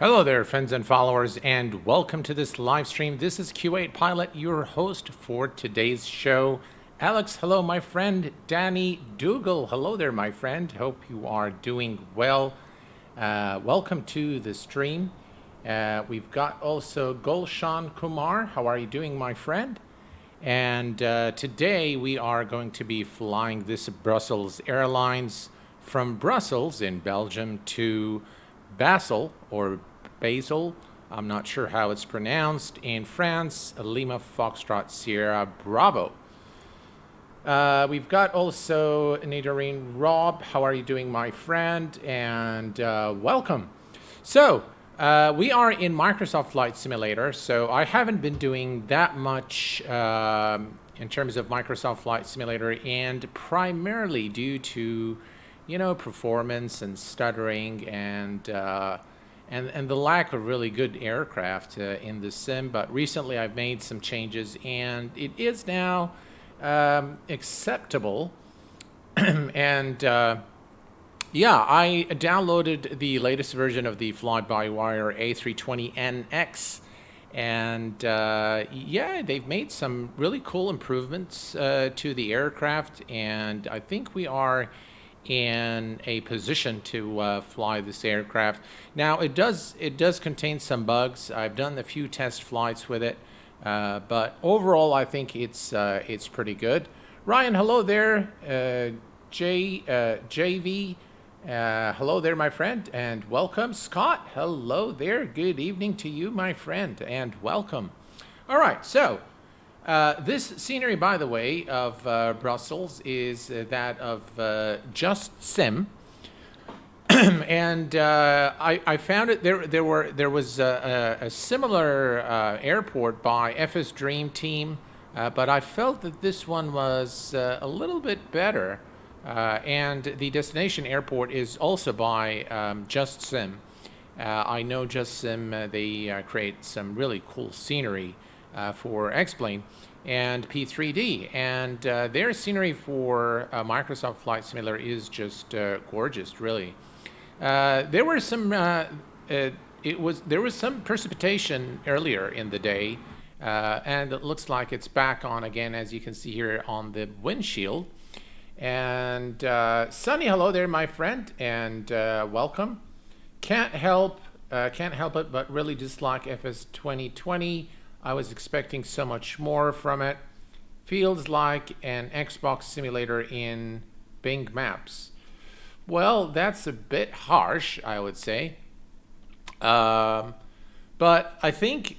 Hello there, friends and followers, and welcome to this live stream. This is Q8Pilot, your host for today's show. Alex, hello, my friend. Danny Dougal, hello there, my friend. Hope you are doing well. Welcome to the stream. We've got also Gulshan Kumar. How are you doing, my friend? And today we are going to be flying this Brussels Airlines from Brussels in Belgium to Basel, or Basel, I'm not sure how it's pronounced, in France, Lima Foxtrot Sierra Bravo. We've got also Nadarine Rob. How are you doing, my friend? And welcome. So we are in Microsoft Flight Simulator, so I haven't been doing that much in terms of Microsoft Flight Simulator, and primarily due to performance and stuttering and the lack of really good aircraft in the sim. But recently I've made some changes and it is now acceptable. And yeah, I downloaded the latest version of the FlyByWire A32NX, and yeah, they've made some really cool improvements to the aircraft, and I think we are in a position to fly this aircraft. Now it does contain some bugs. I've done a few test flights with it, but overall I think it's pretty good. Ryan, hello there. JV, hello there, my friend, and welcome. Scott, hello there. Good evening to you, my friend, and welcome. All right, so this scenery, by the way, of Brussels is that of JustSim, and I found it there was a similar airport by FS Dream Team, but I felt that this one was a little bit better, and the destination airport is also by JustSim. I know JustSim, they create some really cool scenery for X-Plane and P3D, and their scenery for Microsoft Flight Simulator is just gorgeous, really. There were some there was some precipitation earlier in the day, and it looks like it's back on again, as you can see here on the windshield. And Sunny, hello there, my friend, and welcome. Can't help it but really dislike FS 2020. I was expecting so much more from it. Feels like an Xbox simulator in Bing Maps. Well, that's a bit harsh, I would say. But I think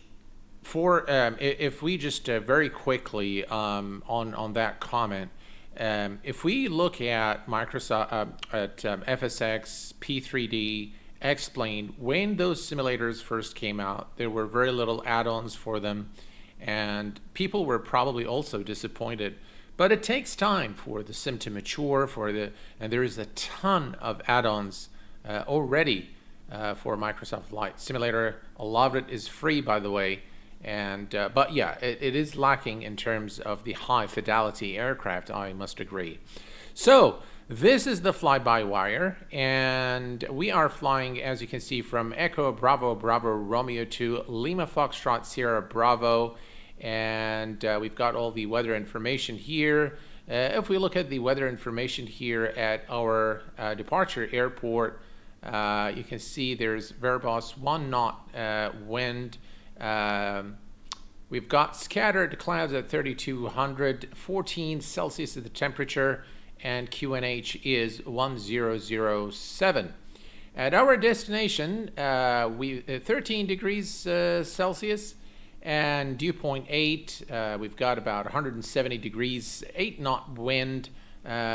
for if we just very quickly on that comment, if we look at Microsoft at FSX, P3D, X-Plane, when those simulators first came out, there were very little add-ons for them, and people were probably also disappointed. But it takes time for the sim to mature, and there is a ton of add-ons already for Microsoft Flight Simulator. A lot of it is free, by the way, and but yeah, it is lacking in terms of the high fidelity aircraft, I must agree. So this is the fly-by-wire, and we are flying, as you can see, from Echo Bravo Bravo Romeo to Lima Foxtrot Sierra Bravo, and we've got all the weather information here. If we look at the weather information here at our departure airport, you can see there's Verbos 1 knot wind. We've got scattered clouds at 3200, 14 Celsius at the temperature, and QNH is 1007. At our destination, 13 degrees Celsius, and dew point 8. We've got about 170 degrees, 8 knot wind,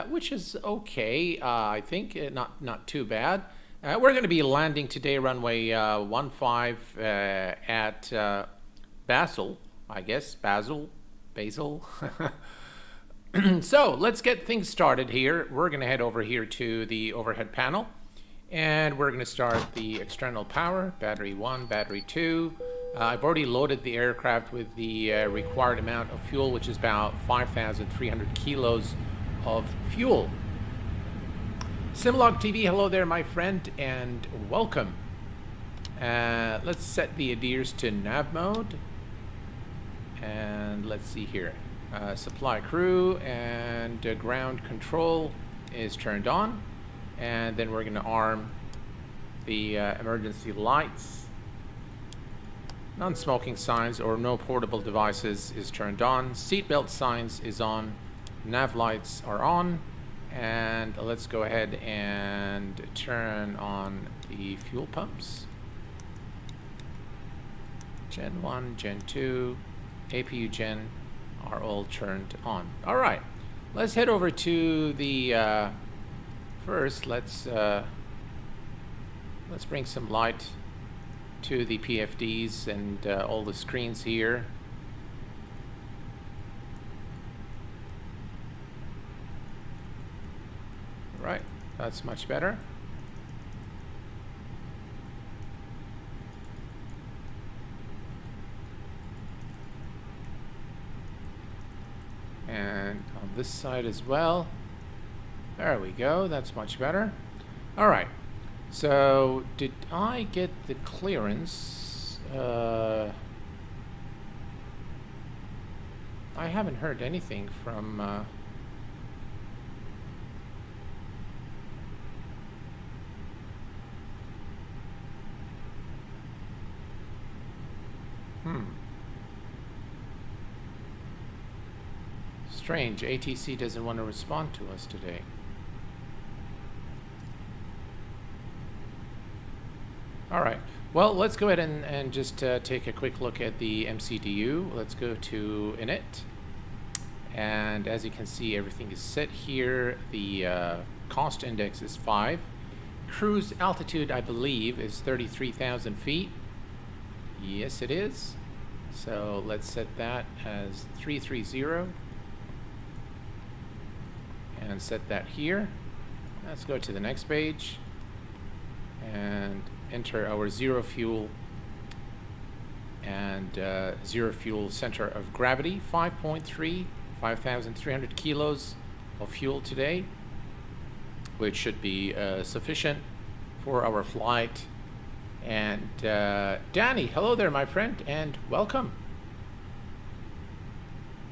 which is okay. I think not too bad. We're going to be landing today runway 15 at Basel, I guess. Basel. So let's get things started here. We're going to head over here to the overhead panel, and we're going to start the external power, battery 1, battery 2. I've already loaded the aircraft with the required amount of fuel, which is about 5,300 kilos of fuel. Simlog TV, hello there, my friend, and welcome. Let's set the ADIRS to nav mode. And let's see here. Supply crew and ground control is turned on. And then we're going to arm the emergency lights. Non-smoking signs or no portable devices is turned on. Seatbelt signs is on. Nav lights are on. And let's go ahead and turn on the fuel pumps. Gen 1, Gen 2, APU Gen are all turned on. All right, let's head over to the first. Let's bring some light to the PFDs and all the screens here. Right, that's much better. And on this side as well. There we go, that's much better. All right, so did I get the clearance? I haven't heard anything from Strange, ATC doesn't want to respond to us today. All right, well, let's go ahead and just take a quick look at the MCDU. Let's go to init. And as you can see, everything is set here. The cost index is 5. Cruise altitude, I believe, is 33,000 feet. Yes, it is. So let's set that as 330. And set that here. Let's go to the next page and enter our zero fuel and zero fuel center of gravity. 5.3, 5,300 kilos of fuel today, which should be sufficient for our flight. And Danny, hello there, my friend, and welcome.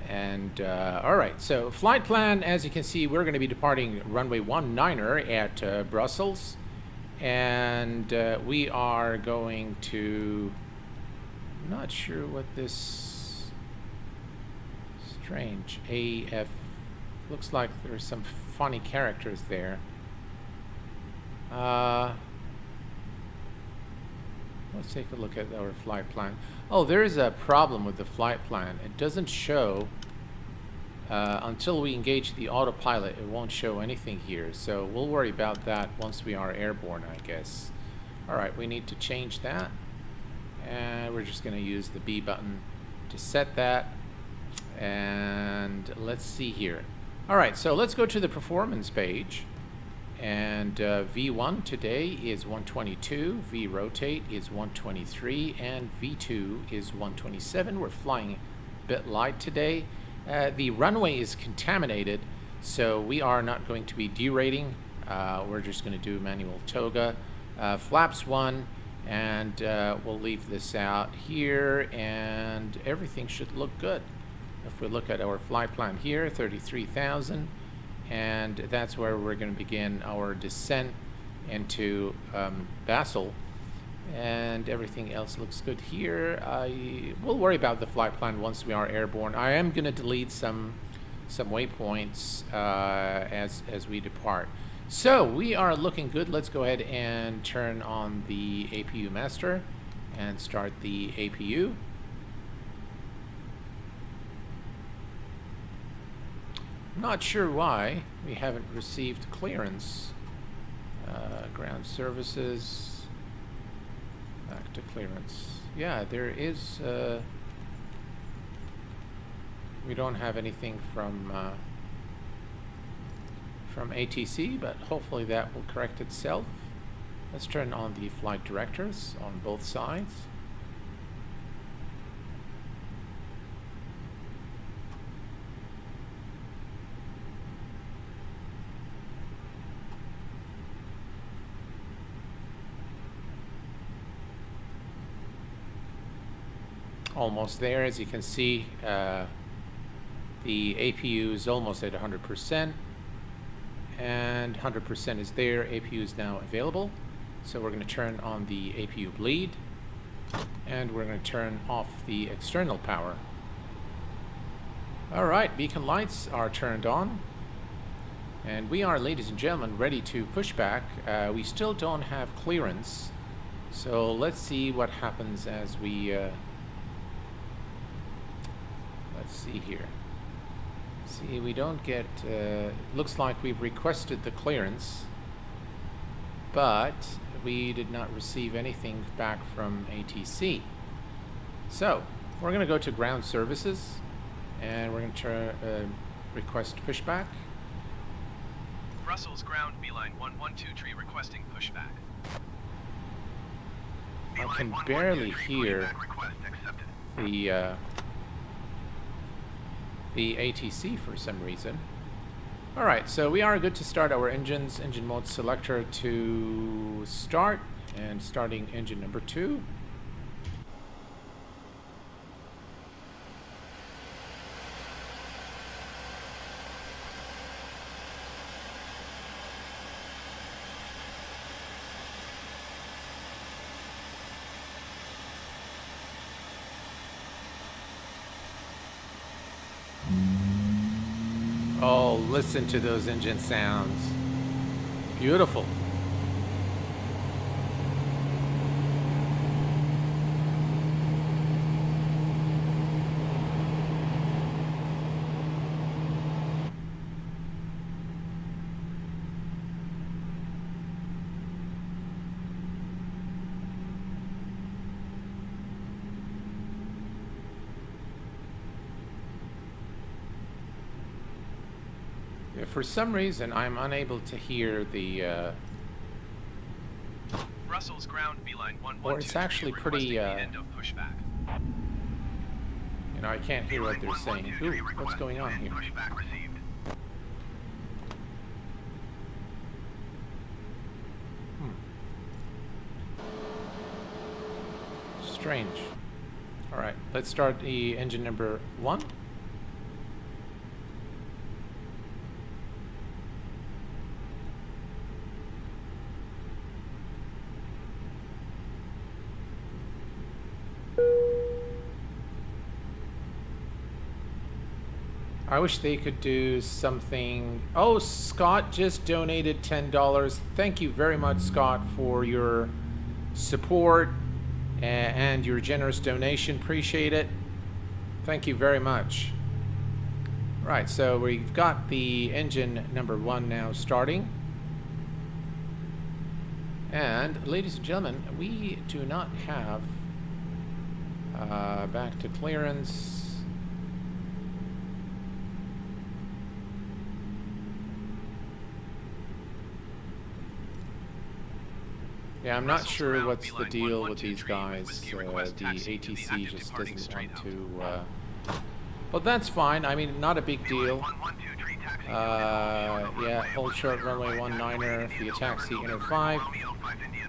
And all right, so flight plan, as you can see, we're going to be departing runway 19er at Brussels, and we are going to, I'm not sure what this strange AF, looks like there's some funny characters there. Let's take a look at our flight plan. Oh, there is a problem with the flight plan. It doesn't show until we engage the autopilot. It won't show anything here, so we'll worry about that once we are airborne, I guess. All right, we need to change that, and we're just going to use the B button to set that. And let's see here. All right, so let's go to the performance page. And V1 today is 122, V rotate is 123, and V2 is 127. We're flying a bit light today. The runway is contaminated, so we are not going to be derating. We're just going to do manual toga. Flaps 1, and we'll leave this out here, and everything should look good. If we look at our flight plan here, 33,000. And that's where we're going to begin our descent into Basel, and everything else looks good here. We'll worry about the flight plan once we are airborne. I am going to delete some waypoints as we depart. So we are looking good. Let's go ahead and turn on the APU master and start the APU. Not sure why we haven't received clearance. Ground services, back to clearance. Yeah, there is. We don't have anything from ATC, but hopefully that will correct itself. Let's turn on the flight directors on both sides. almost there. As you can see, the APU is almost at 100%, and 100% is there. APU is now available. So we're going to turn on the APU bleed, and we're going to turn off the external power. All right, beacon lights are turned on, and we are, ladies and gentlemen, ready to push back. We still don't have clearance, so let's see what happens as we let's see here. See, we don't get looks like we've requested the clearance, but we did not receive anything back from ATC. So we're going to go to ground services, and we're going to request pushback. Brussels ground beeline 112 tree requesting pushback. I can barely hear the ATC for some reason. All right, so we are good to start our engines. Engine mode selector to start, and starting engine number 2. Oh, listen to those engine sounds. Beautiful. For some reason, I'm unable to hear the Brussels ground beeline 112. or it's actually pretty end of pushback. you know, I can't hear what they're saying. Ooh, what's going on here? Pushback received. Strange. All right, let's start the engine number 1. I wish they could do something. Oh, Scott just donated $10. Thank you very much, Scott, for your support and your generous donation. Appreciate it. Thank you very much. Right, so we've got the engine number 1 now starting. And ladies and gentlemen, we do not have back to clearance. Yeah, I'm not sure what's the deal with these guys. The ATC just doesn't want to... But that's fine. I mean, not a big deal. Yeah, hold short runway 19er via taxi inner 5,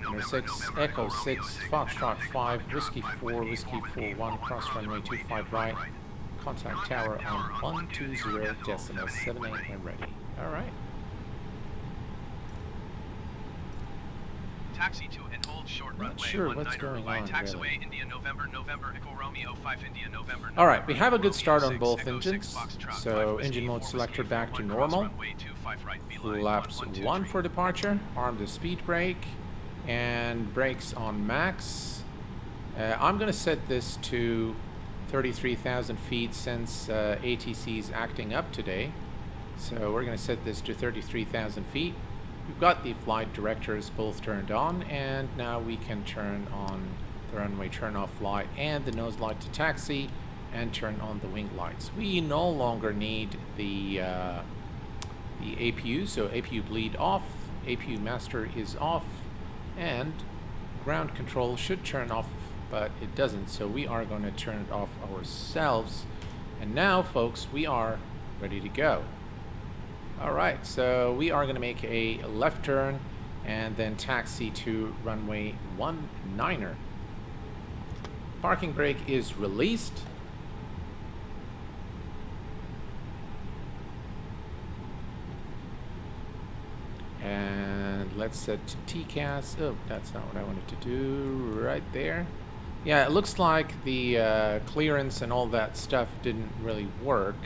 inner 6, Echo 6, Foxtrot 5, Whiskey 4, Whiskey 41, cross runway 25 right, contact tower on 120.78 and ready. All right. Taxi to and hold short runway. Not sure what's going on, taxiway really. India November Echo Romeo 5 India November. All right, we have a good start on Romeo both 6, engines. Echo 6, Foxtrot So 5, engine mode Whiskey 4, selector Whiskey back to 41, normal. cross runway 25 right, beeline, Flaps 112 1 tree. for departure. Arm the speed brake and brakes on max. I'm going to set this to 33,000 feet since ATC is acting up today. So we're going to set this to 33,000 feet. We've got the flight directors both turned on, and now we can turn on the runway turn-off light and the nose light to taxi, and turn on the wing lights. We no longer need the APU, so APU bleed off, APU master is off, and ground control should turn off, but it doesn't, so we are going to turn it off ourselves. And now, folks, we are ready to go. All right, so we are going to make a left turn and then taxi to runway 19er. Parking brake is released. And let's set to TCAS. Oh, that's not what I wanted to do. Right there. Yeah, it looks like the clearance and all that stuff didn't really work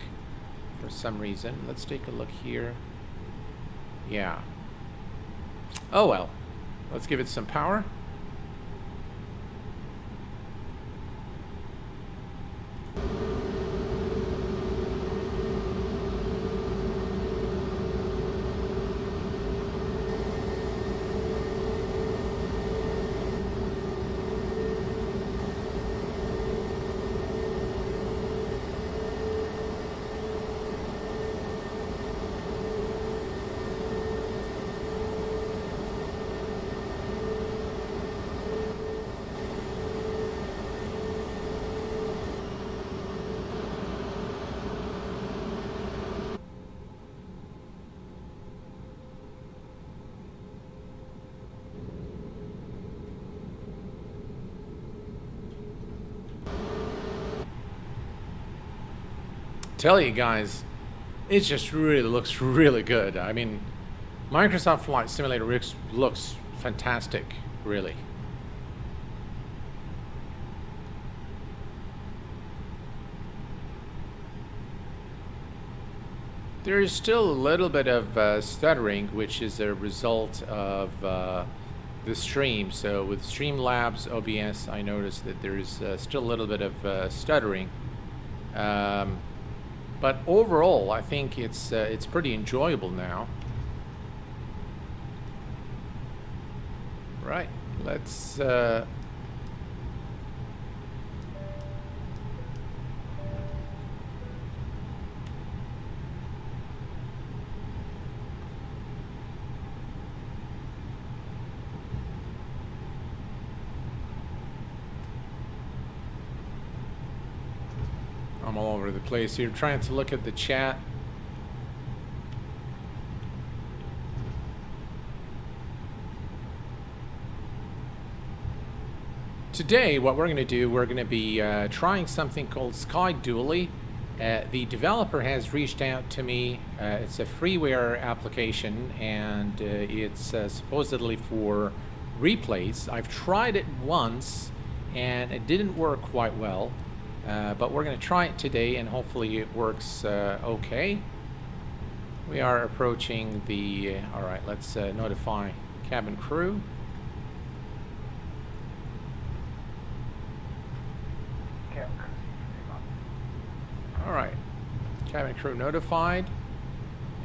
for some reason. Let's take a look here. Yeah. Oh well. Let's give it some power. Tell you guys, it just really looks really good. I mean, Microsoft Flight Simulator looks fantastic, really. There is still a little bit of stuttering, which is a result of the stream. So with Streamlabs OBS, I noticed that there is still a little bit of stuttering. But overall, I think it's pretty enjoyable now. Right, let's I'm all over the place here, trying to look at the chat. Today, what we're going to do, we're going to be trying something called Sky Dually. The developer has reached out to me. It's a freeware application, and it's supposedly for replays. I've tried it once, and it didn't work quite well. But we're going to try it today, and hopefully it works okay. We are approaching the... Alright, let's notify cabin crew. Alright, cabin crew notified.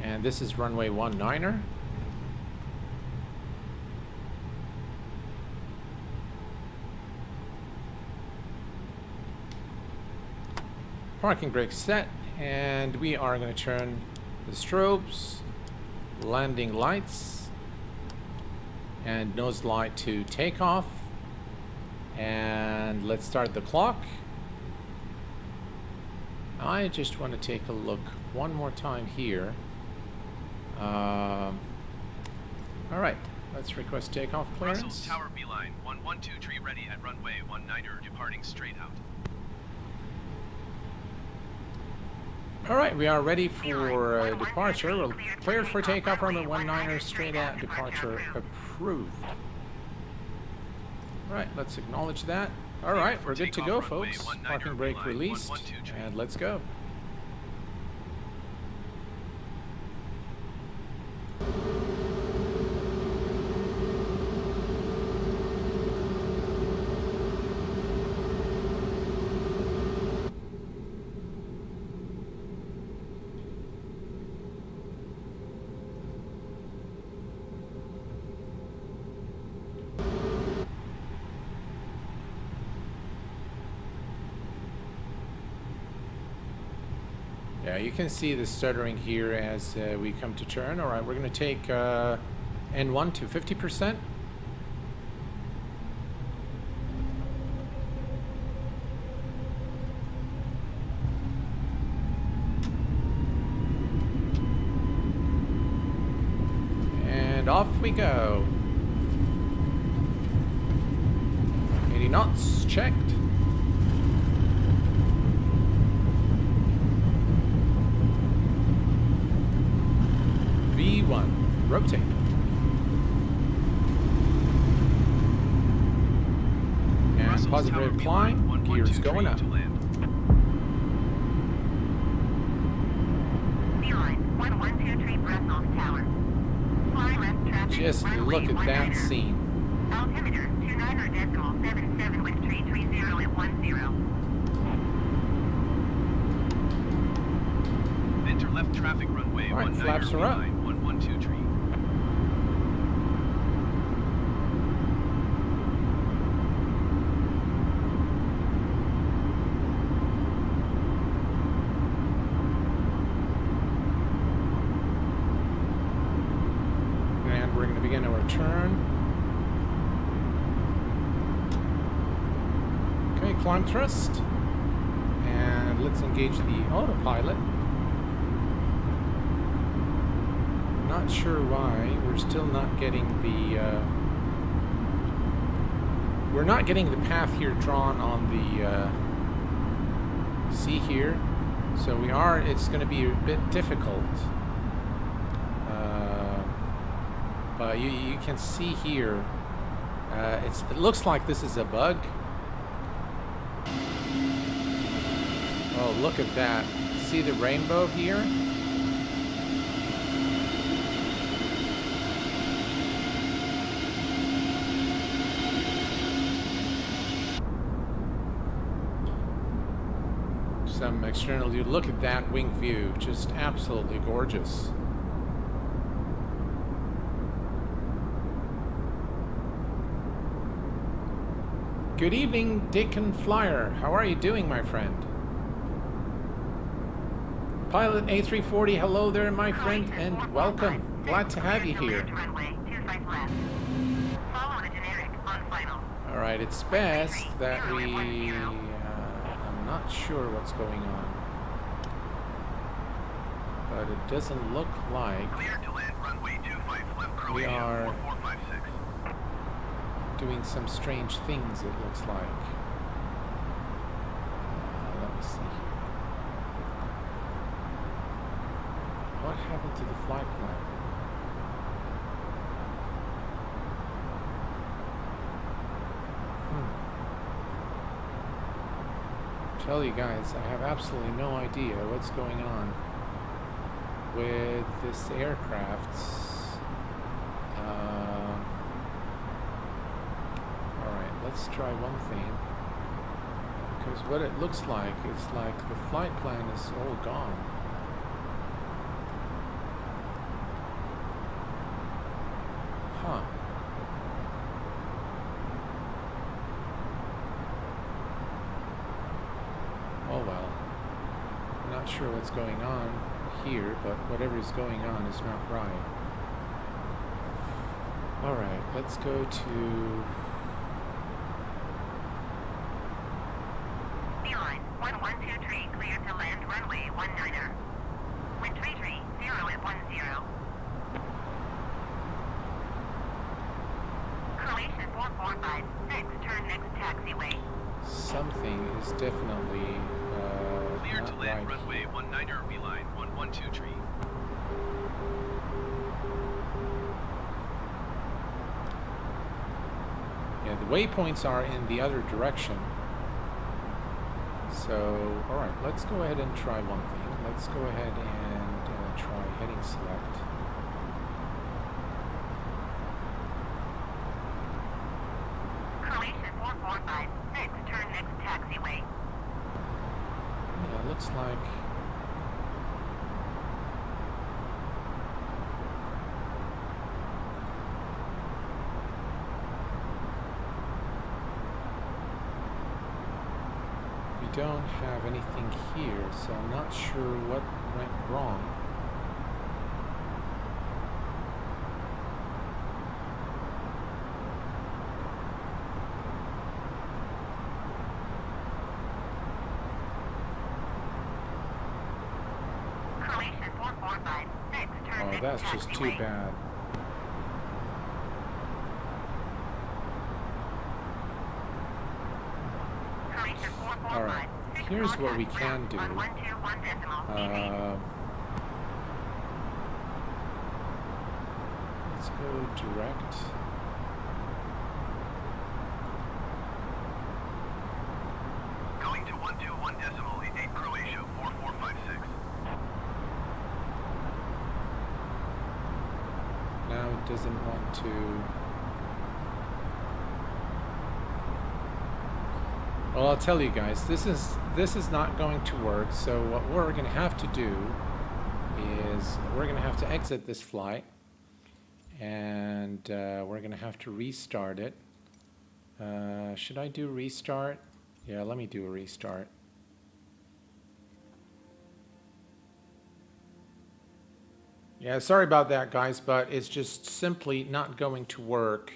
And this is runway 19er. Parking brake set, and we are going to turn the strobes, landing lights, and nose light to takeoff. And let's start the clock. I just want to take a look one more time here. All right, let's request takeoff clearance. Russell Tower beeline 112 tree ready at runway 19er, departing straight out. All right, we are ready for departure. We're cleared for takeoff, runway 19er, straight out, departure approved. All right, let's acknowledge that. All right, we're good to go, folks. Parking brake released, and let's go. Yeah, you can see the stuttering here as we come to turn. All right, we're going to take N1 to 50%. And off we go. 80 knots checked. rotate. And Brussels positive Tower rate of beeline, climb, 112 gears going tree up. to land. Beeline, 112 tree Brussels Tower. Fly left traffic, Just runway look at that 19er. scene. Altimeter 29.77 with 330 at 10. Enter left traffic runway, All right, 19er flaps are up. beeline, 112 tree. And we're going to begin our turn. Okay, climb thrust. And let's engage the autopilot. Not sure why. We're still not getting the... we're not getting the path here drawn on the... see here? So we are... It's going to be a bit difficult. But you can see here, it looks like this is a bug. Oh, look at that. See the rainbow here? Some external view. Look at that wing view. Just absolutely gorgeous. Good evening, Dick and Flyer. How are you doing, my friend? Pilot A340, hello there, my friend, and welcome. Glad to have you here. All right, it's best that we... I'm not sure what's going on. But it doesn't look like Clear to land runway 25 left we Croatia, are 4456. doing some strange things, it looks like. Let me see here. What happened to the flight plan? Tell you guys, I have absolutely no idea what's going on with this aircraft. Alright, let's try one thing. Because what it looks like is like the flight plan is all gone. Huh. Oh well. I'm not sure what's going on here, but whatever is going on is not right. Alright, let's go to... Beeline, 112 clear to land runway 19er. Wind 33, 0 at 10. Croatia 4456, turn next taxiway. Something is definitely Clear to not land right runway here. 19er beeline, 112 tree. Yeah, the waypoints are in the other direction. So, alright, let's go ahead and try one thing. Let's go ahead and try heading select. Croatia 4456, turn next taxiway. Yeah, it looks like... we don't have anything here, so I'm not sure what went wrong. Croatia 4456, turn Oh, next that's just too taxiway. bad. Croatia 445, All right, here's what we can do. On 121 decimal, let's go direct. Going to 121.88 Croatia 4456. Now it doesn't want to. Well, I'll tell you guys, this is not going to work. So what we're going to have to do is we're going to have to exit this flight, and we're going to have to restart it. Should I do restart? Yeah, let me do a restart. Yeah, sorry about that, guys, but it's just simply not going to work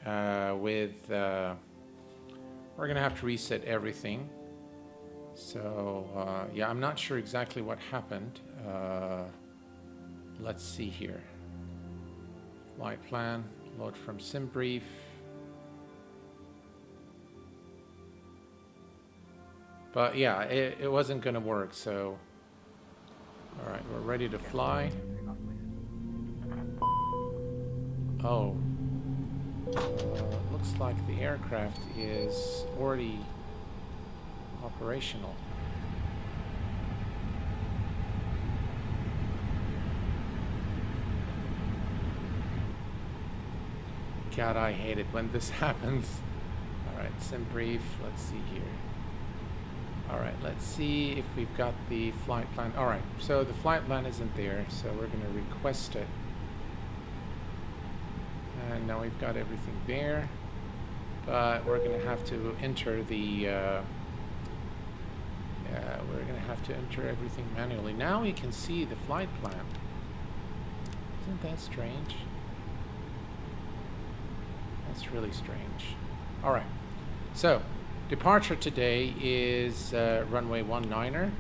with... we're going to have to reset everything. So, yeah, I'm not sure exactly what happened. Let's see here. Flight plan, load from SimBrief. But yeah, it wasn't going to work, so... Alright, we're ready to fly. Oh. Looks like the aircraft is already operational. God, I hate it when this happens. Alright, SimBrief, let's see here. Alright, let's see if we've got the flight plan. Alright, so the flight plan isn't there, so we're going to request it. And now we've got everything there. But we're going to have to enter the... we're going to have to enter everything manually. Now we can see the flight plan. Isn't that strange? That's really strange. Alright, so... Departure today is runway 19er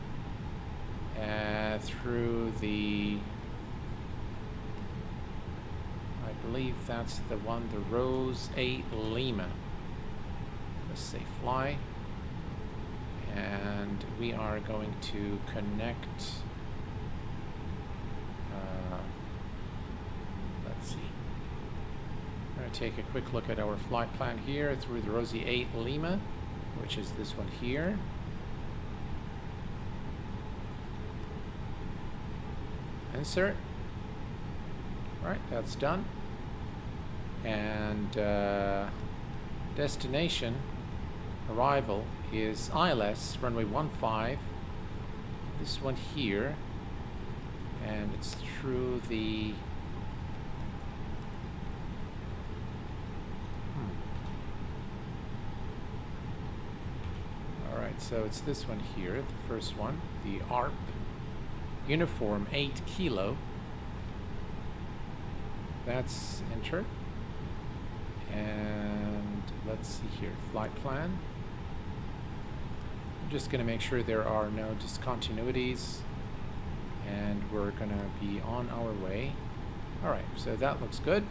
through the, I believe that's the one, the Rose 8 Lima. Let's say fly. And we are going to connect, let's see. I'm going to take a quick look at our flight plan here through the Rose 8 Lima, which is this one here. Insert. Right, that's done. And destination arrival is ILS runway 15. This one here, and it's through the so it's this one here, the first one, the ARP uniform 8 kilo. That's entered. And let's see here, flight plan. I'm just going to make sure there are no discontinuities, and we're going to be on our way. Alright, so that looks good.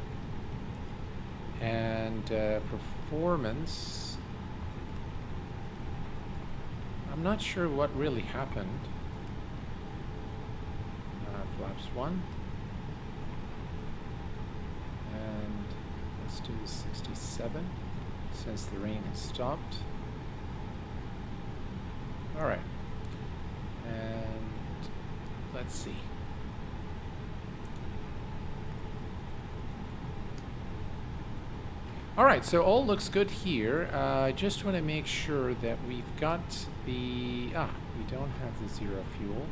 And performance, I'm not sure what really happened. Flaps 1. And let's do 67 since the rain has stopped. Alright. And let's see. Alright, so all looks good here. I just want to make sure that we've got the... we don't have the zero fuel.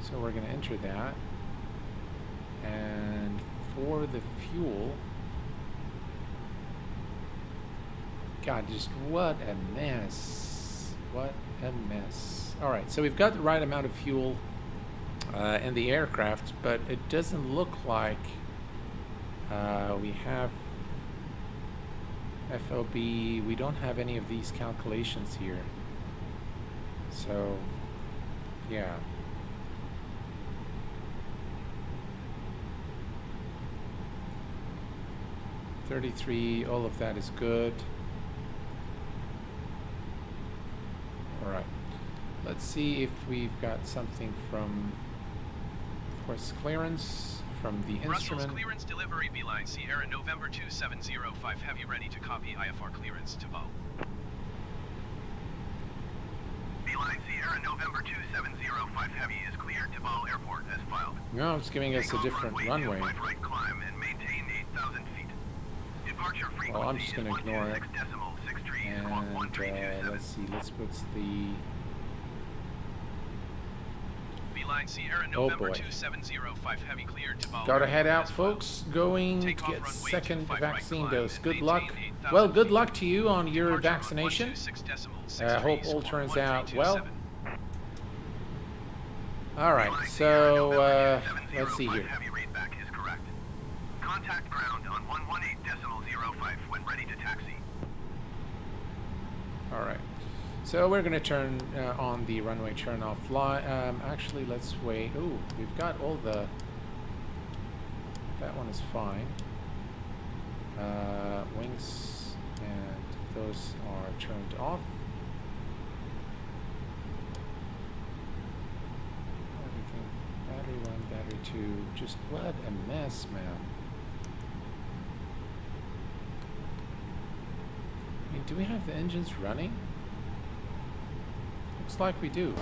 So we're going to enter that. And for the fuel... God, just what a mess. What a mess. Alright, so we've got the right amount of fuel in the aircraft, but it doesn't look like we have... FOB, we don't have any of these calculations here. So, yeah. $33, all of that is good. Alright. Let's see if we've got something from, of course, clearance from the Brussels instrument. clearance delivery Beeline Sierra November 2705 Heavy ready to copy IFR clearance to Val. Beeline Sierra November 2705 Heavy is cleared to Val Airport as filed. No, it's giving us a Takeoff different runway. 25 right climb and maintain 8,000 feet. Departure frequency Well, I'm just going to ignore it. 126.63 And let's see, let's put the... Beeline Sierra Oh November boy. 2705 Heavy cleared to Val. Gotta head Airport out, as filed. folks. Going to Takeoff get runway second 25 right vaccine climb dose. and Good maintain luck. 8,000 Well, good feet. luck to you on your Departure on vaccination. 126.63 Hope all squawk turns out well. 1327. All right, Beeline so Sierra November let's see 2705 here. Heavy readback is correct. Contact ground on 118.05 when ready to taxi. All right, so we're gonna turn on the runway turn off fly. Actually, let's wait. Ooh, we've got all the. That one is fine. Wings and those are turned off. Everything. Battery 1, battery 2. Just what a mess, man. I mean, do we have the engines running? Looks like we do.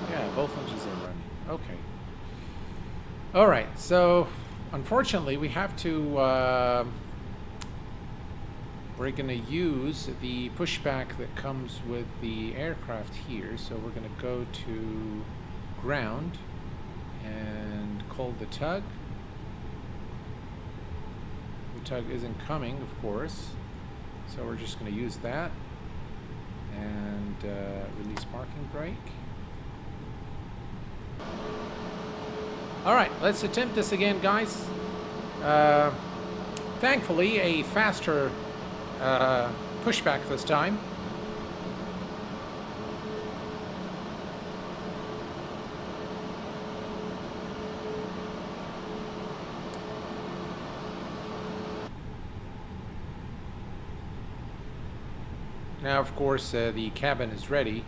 Yeah, both engines are running. Okay. All right, so unfortunately we have to, we're gonna use the pushback that comes with the aircraft here. So we're gonna go to ground and call the tug. The tug isn't coming, of course, so we're just going to use that and release parking brake. All right, let's attempt this again, guys. Thankfully, a faster pushback this time. Now, of course, the cabin is ready,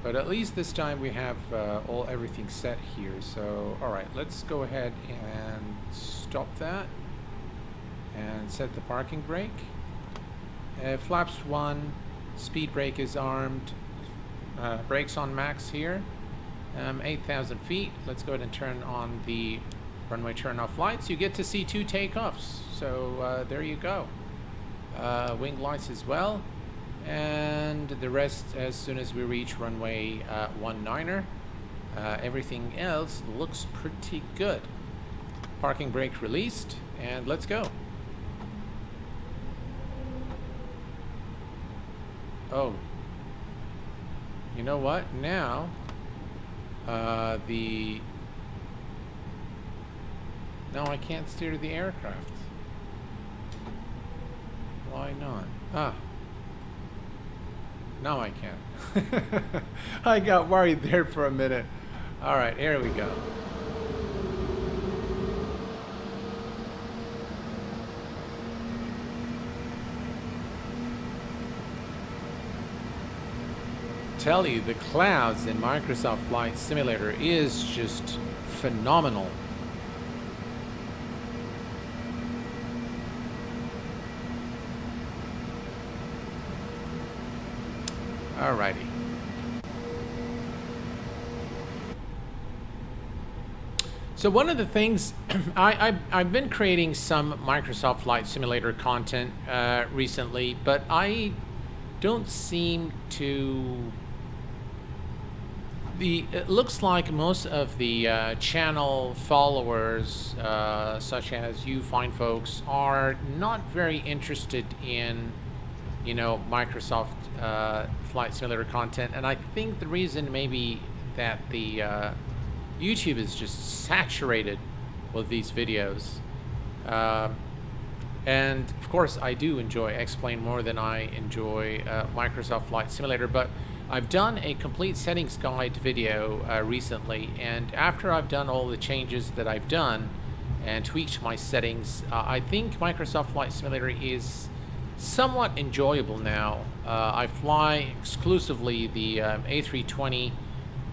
but at least this time we have everything set here. So, all right, let's go ahead and stop that and set the parking brake. Flaps 1, speed brake is armed, brakes on max here, 8,000 feet. Let's go ahead and turn on the runway turn off lights. You get to see 2 takeoffs, so there you go. Wing lights as well. And the rest as soon as we reach runway 19er. Everything else looks pretty good. Parking brake released, and let's go. Oh, you know what? Now no, I can't steer the aircraft. Why not? Ah. No, I can't. I got worried there for a minute. All right, here we go. Tell you, the clouds in Microsoft Flight Simulator is just phenomenal. Alrighty. So one of the things, I've been creating some Microsoft Flight Simulator content recently, but I don't seem to... It looks like most of the channel followers, such as you fine folks, are not very interested in, you know, Microsoft Flight Simulator content, and I think the reason maybe that the YouTube is just saturated with these videos. And of course I do enjoy X-Plane more than I enjoy Microsoft Flight Simulator, but I've done a complete settings guide video recently, and after I've done all the changes that I've done and tweaked my settings, I think Microsoft Flight Simulator is somewhat enjoyable now. I fly exclusively the A320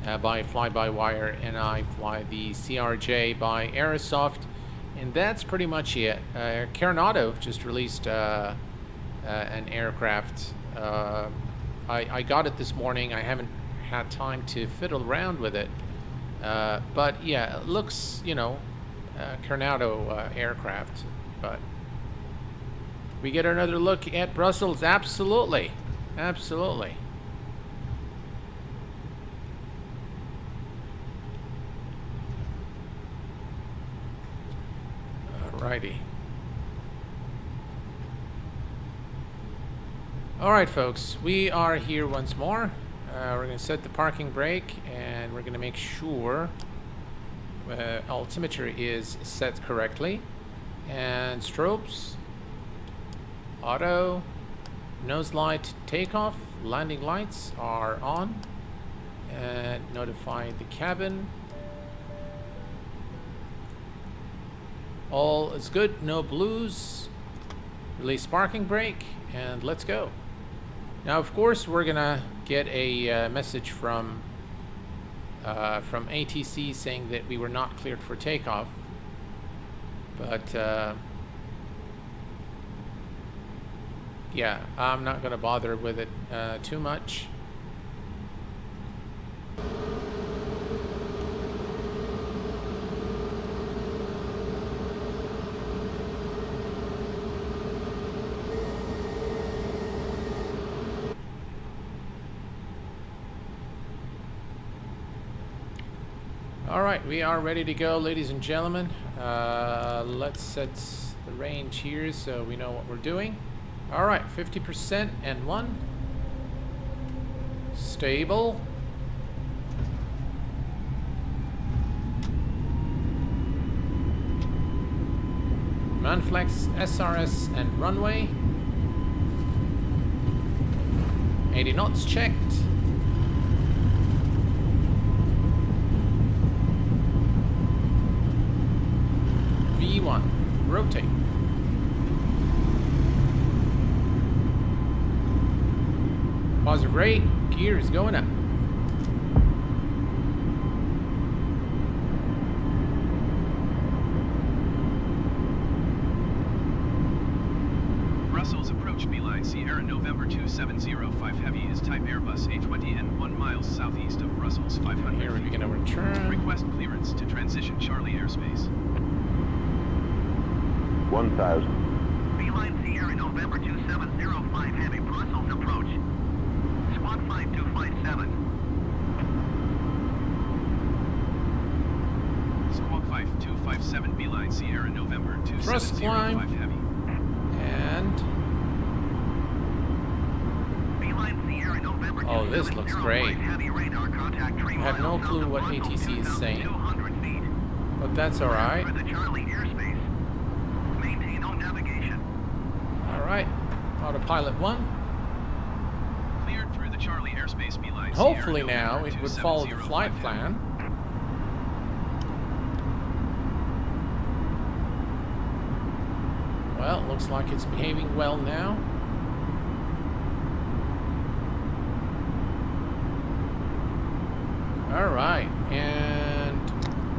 by FlyByWire, and I fly the CRJ by Aerosoft, and that's pretty much it. Carenado just released an aircraft. I got it this morning. I haven't had time to fiddle around with it, but yeah, it looks, you know, Carenado aircraft. But we get another look at Brussels. Absolutely, absolutely. Alrighty. Alright folks, we are here once more. We're going to set the parking brake, and we're going to make sure altimeter is set correctly. And strobes, auto, nose light, takeoff, landing lights are on. And notify the cabin. All is good, no blues. Release parking brake, and let's go. Now, of course, we're gonna get a message from ATC saying that we were not cleared for takeoff. But yeah, I'm not gonna bother with it too much. Alright, we are ready to go, ladies and gentlemen. Let's set the range here so we know what we're doing. Alright, 50% and 1. Stable. Manflex, SRS, and runway. 80 knots checked. V1, rotate. Positive rate, gear is going up. Brussels approach beeline Sierra November 2705 Heavy is type Airbus A32NX 1 miles southeast of Brussels 500 Here we feet. begin a return. Request clearance to transition Charlie airspace. 1000. Beeline Sierra November 2705 Heavy, Brussels approach. Squawk 5257. Squawk 5257 beeline Sierra November Thrust climb. 2705 Heavy. And Beeline Sierra November oh, this looks great. Heavy radar contact tree I have no miles clue south of what Brussels, ATC is saying, 2,200 feet. but that's alright. For the Charlie airspace. Maintain on navigation. Alright, autopilot 1. Cleared through the Charlie airspace beeline. Hopefully Sierra now November it would follow the 2705 flight Heavy. plan. Well, looks like it's behaving well now. Alright, and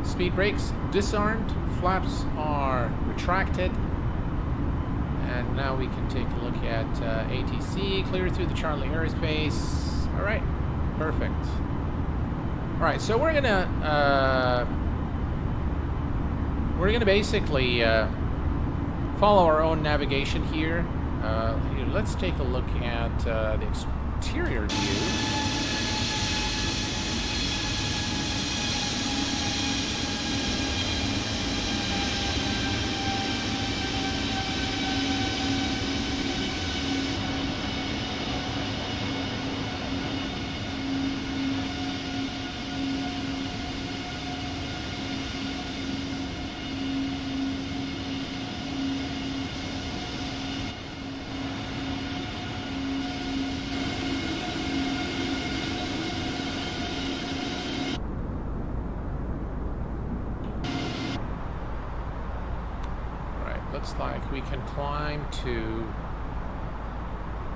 speed brakes disarmed, flaps are retracted, and now we can take a look at ATC, clear through the Charlie airspace. Alright, perfect. Alright, so we're gonna basically follow our own navigation here. Here, let's take a look at the exterior view. Looks like we can climb to...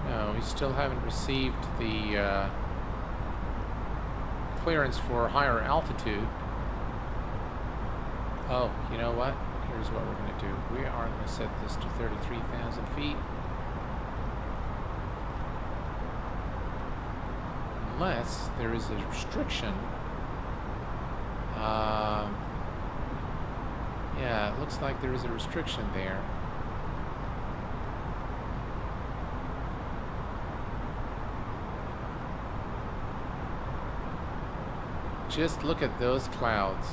No, we still haven't received the clearance for higher altitude. Oh, you know what? Here's what we're going to do. We are going to set this to 33,000 feet. Unless there is a restriction. Yeah, it looks like there is a restriction there. Just look at those clouds.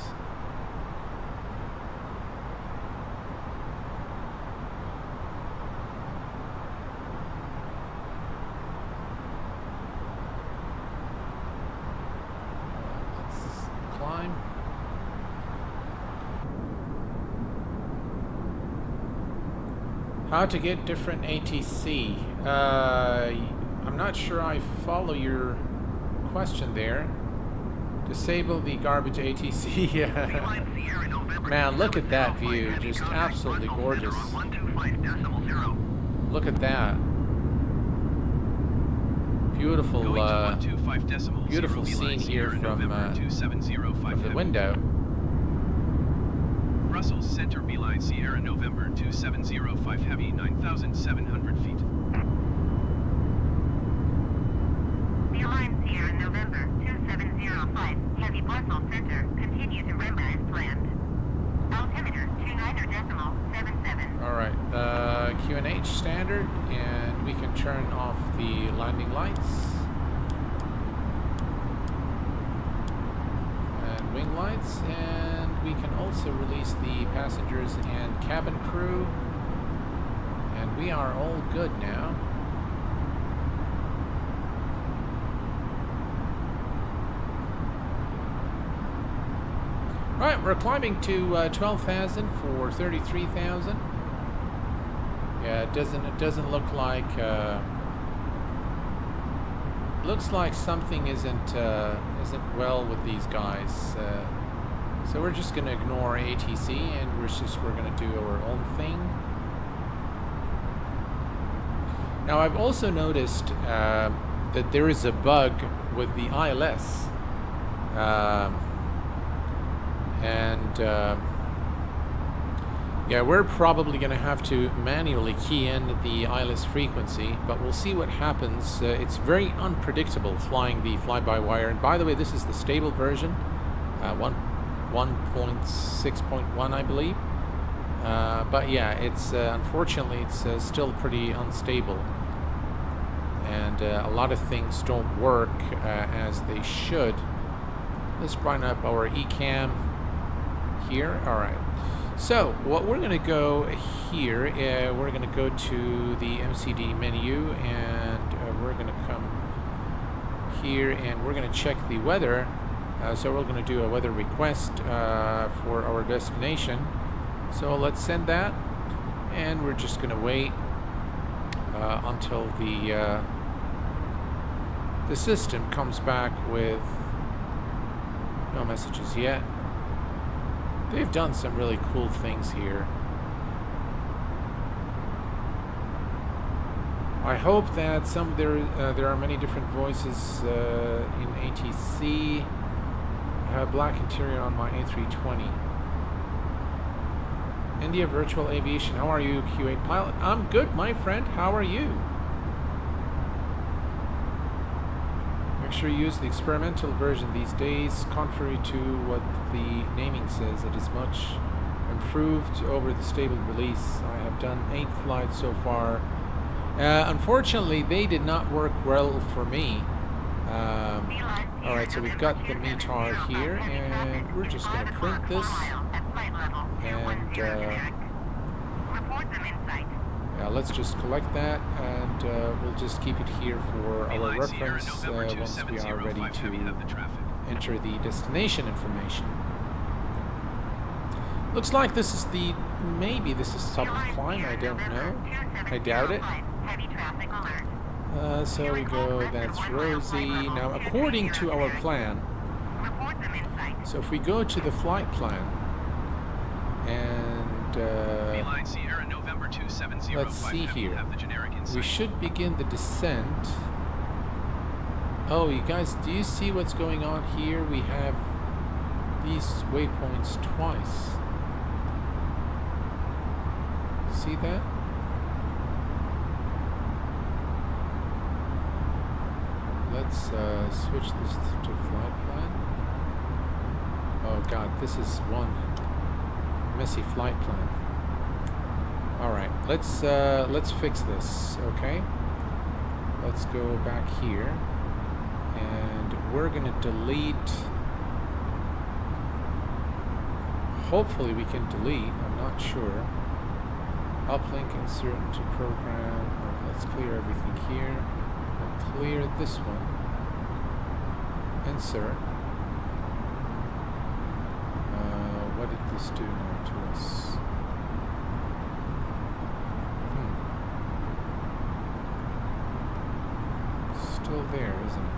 Let's climb. How to get different ATC? I'm not sure I follow your question there. Disable the garbage ATC. Man, look at that view. Just absolutely gorgeous. Look at that. Beautiful, beautiful scene here from the window. Brussels Center Beeline Sierra November 2705 Heavy 9,700 feet. Beeline Sierra November 2705 Heavy Brussels Center. Continue to Rema as planned. Altimeter 29.77. Alright, Q&H standard, and we can turn off the landing lights. And wing lights, and we can also release the passengers and cabin crew. And we are all good now. Right, we're climbing to 12,000 for 33,000. Yeah, it doesn't look like looks like something isn't well with these guys. So we're just gonna ignore ATC and we're gonna do our own thing. Now I've also noticed that there is a bug with the ILS. Yeah, we're probably going to have to manually key in the ILS frequency, but we'll see what happens. It's very unpredictable flying the fly-by-wire. And by the way, this is the stable version, 1.6.1, I believe. But yeah, it's unfortunately it's still pretty unstable, and a lot of things don't work as they should. Let's bring up our eCam here. All right. So what we're going to go here, we're going to go to the MCD menu, and we're going to come here, and we're going to check the weather. So we're going to do a weather request for our destination. So let's send that, and we're just going to wait until the system comes back with no messages yet. They've done some really cool things here. I hope that there are many different voices in ATC. I have black interior on my A320. India Virtual Aviation, how are you, Q8Pilot? I'm good, my friend. How are you? Make sure you use the experimental version these days. Contrary to what the naming says, it is much improved over the stable release. I have done 8 flights so far. Unfortunately, they did not work well for me. Alright, so we've got the METAR here, and we're just going to print this. And yeah, let's just collect that, and we'll just keep it here for our reference once we are ready to enter the destination information. Looks like this is maybe this is top of climb, I don't know. I doubt it. So we go, that's Rosie. Now, according to our plan, so if we go to the flight plan, and let's see here, we should begin the descent Oh, you guys, do you see what's going on here? We have these waypoints twice. See that? Let's switch this to flight plan. Oh god, this is one messy flight plan. All right, let's fix this. Okay, let's go back here, and we're gonna delete. Hopefully, we can delete. I'm not sure. Uplink, insert into program. All right, let's clear everything here. We'll clear this one. Insert. What did this do now to us? Still there, isn't it?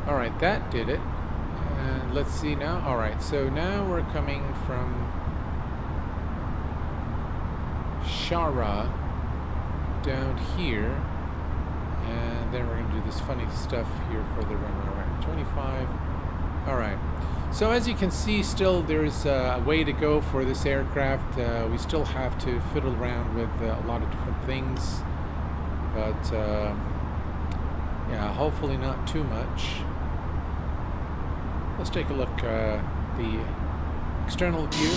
All right, that did it. And let's see now. All right, so now we're coming from Shara down here, and then we're going to do this funny stuff here for the runway. Right, 25. All right. So as you can see, still there's a way to go for this aircraft. We still have to fiddle around with a lot of different things, but yeah, hopefully not too much. Let's take a look at the external view.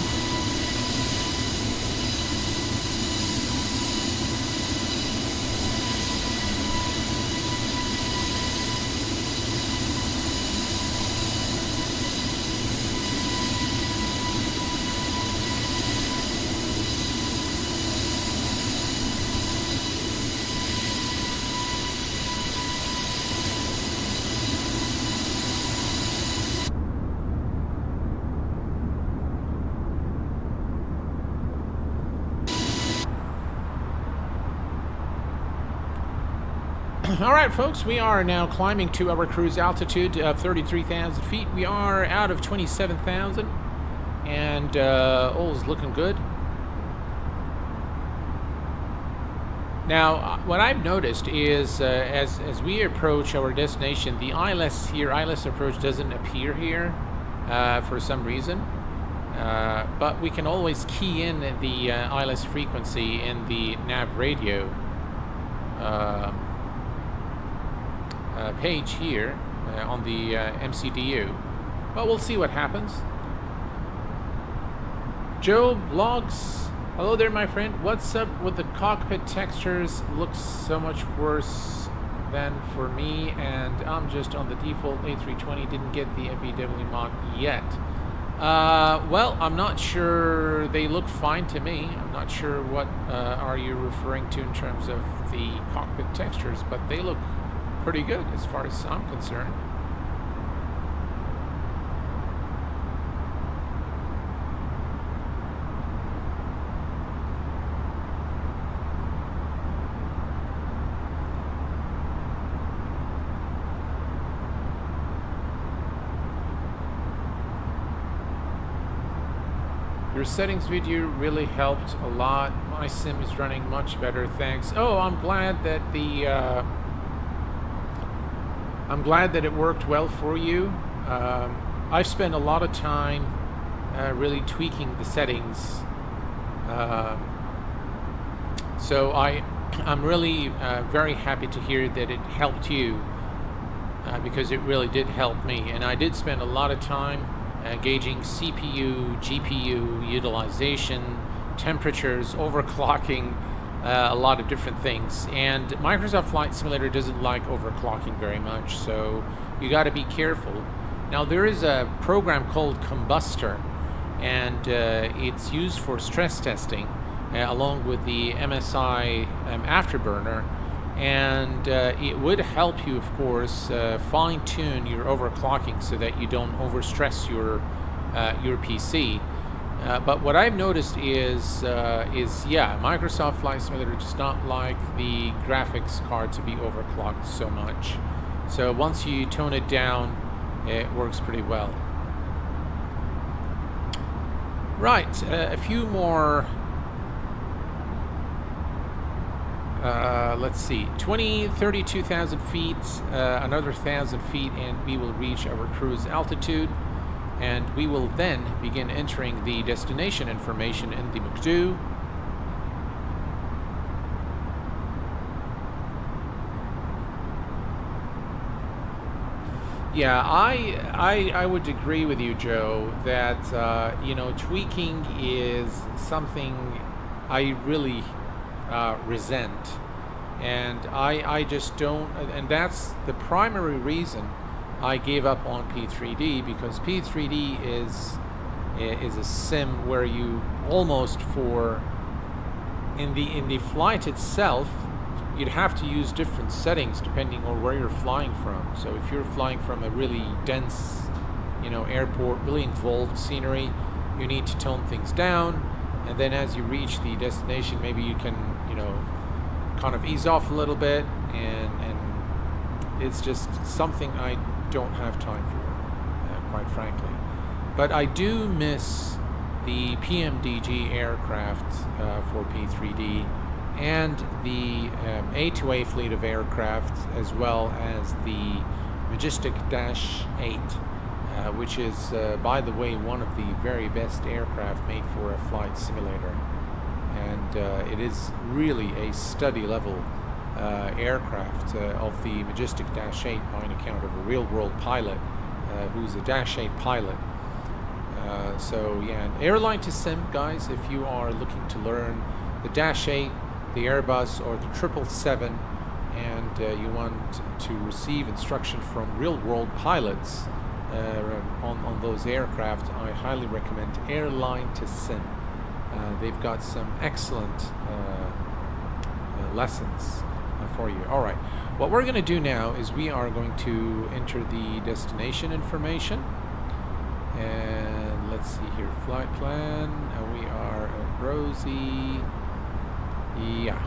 All right, folks, we are now climbing to our cruise altitude of 33,000 feet. We are out of 27,000, and all is looking good. Now, what I've noticed is as we approach our destination, the ILS here, ILS approach doesn't appear here for some reason. But we can always key in the ILS frequency in the nav radio page here on the MCDU. But we'll see what happens. Joe Logs, hello there, my friend. What's up with the cockpit textures? Looks so much worse than for me, and I'm just on the default A320. Didn't get the FEW mod yet. Well, I'm not sure. They look fine to me. I'm not sure what are you referring to in terms of the cockpit textures, but they look pretty good as far as I'm concerned. Your settings video really helped a lot. My sim is running much better, thanks. Oh, I'm glad that the I'm glad that it worked well for you. I've spent a lot of time really tweaking the settings, so I'm really very happy to hear that it helped you, because it really did help me, and I did spend a lot of time gauging CPU, GPU utilization, temperatures, overclocking, a lot of different things. And Microsoft Flight Simulator doesn't like overclocking very much, so you got to be careful. Now there is a program called Combustor, and it's used for stress testing along with the MSI Afterburner, and it would help you, of course, fine-tune your overclocking so that you don't overstress your PC. But what I've noticed is yeah, Microsoft Flight Simulator does not like the graphics card to be overclocked so much. So once you tone it down, it works pretty well. Right, a few more. Let's see, 32,000 feet, another 1,000 feet, and we will reach our cruise altitude. And we will then begin entering the destination information in the McDo. Yeah, I would agree with you, Joe, that you know, tweaking is something I really resent, and I just don't, and that's the primary reason I gave up on P3D, because P3D is a sim where you almost in the flight itself, you'd have to use different settings depending on where you're flying from. So if you're flying from a really dense, you know, airport, really involved scenery, you need to tone things down, and then as you reach the destination, maybe you can, you know, kind of ease off a little bit, and it's just something I don't have time for, quite frankly. But I do miss the PMDG aircraft for P3D, and the A2A fleet of aircraft, as well as the Majestic Dash 8, which is, by the way, one of the very best aircraft made for a flight simulator. And it is really a study level aircraft of the Majestic Dash 8 by an account of a real-world pilot who's a Dash 8 pilot. So yeah, airline to sim, guys, if you are looking to learn the Dash 8, the Airbus, or the 777, and you want to receive instruction from real-world pilots on those aircraft, I highly recommend Airline to Sim. They've got some excellent lessons for you. All right, what we're going to do now is we are going to enter the destination information, and let's see here, flight plan. We are at Rosie. Yeah.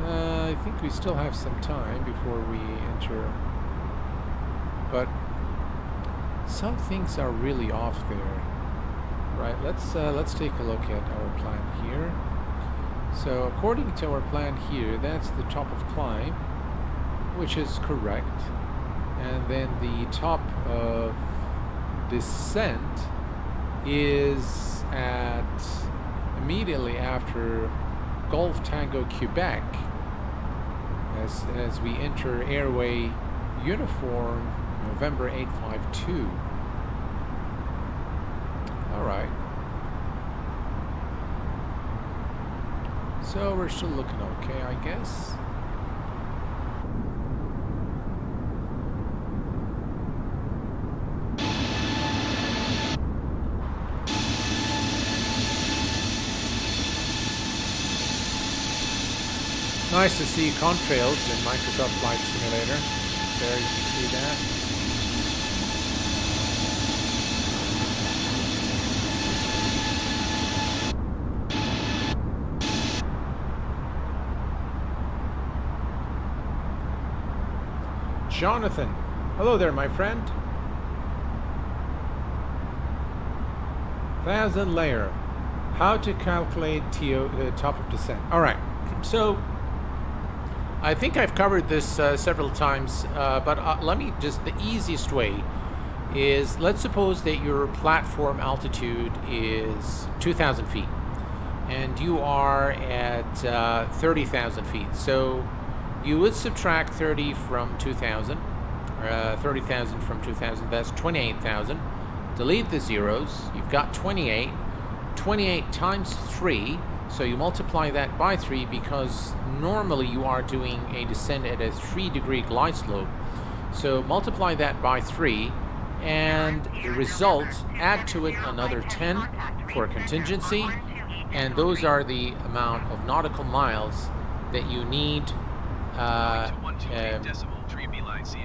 I think we still have some time before we enter, but some things are really off there. Right, let's take a look at our plan here. So according to our plan here, that's the top of climb, which is correct, and then the top of descent is at immediately after Golf Tango Quebec, as we enter airway uniform November 852. All right. So we're still looking okay, I guess. Nice to see contrails in Microsoft Flight Simulator. There you can see that. Jonathan, hello there, my friend. 1000 layer. How to calculate top of descent. All right, so I think I've covered this several times, but let me just, the easiest way is, let's suppose that your platform altitude is 2,000 feet and you are at 30,000 feet. So you would subtract 30 from 2,000, 30,000 from 2,000, that's 28,000. Delete the zeros, you've got 28. 28 times 3, so you multiply that by 3, because normally you are doing a descent at a 3-degree glide slope. So multiply that by 3, and the result, add to it another 10 for contingency, and those are the amount of nautical miles that you need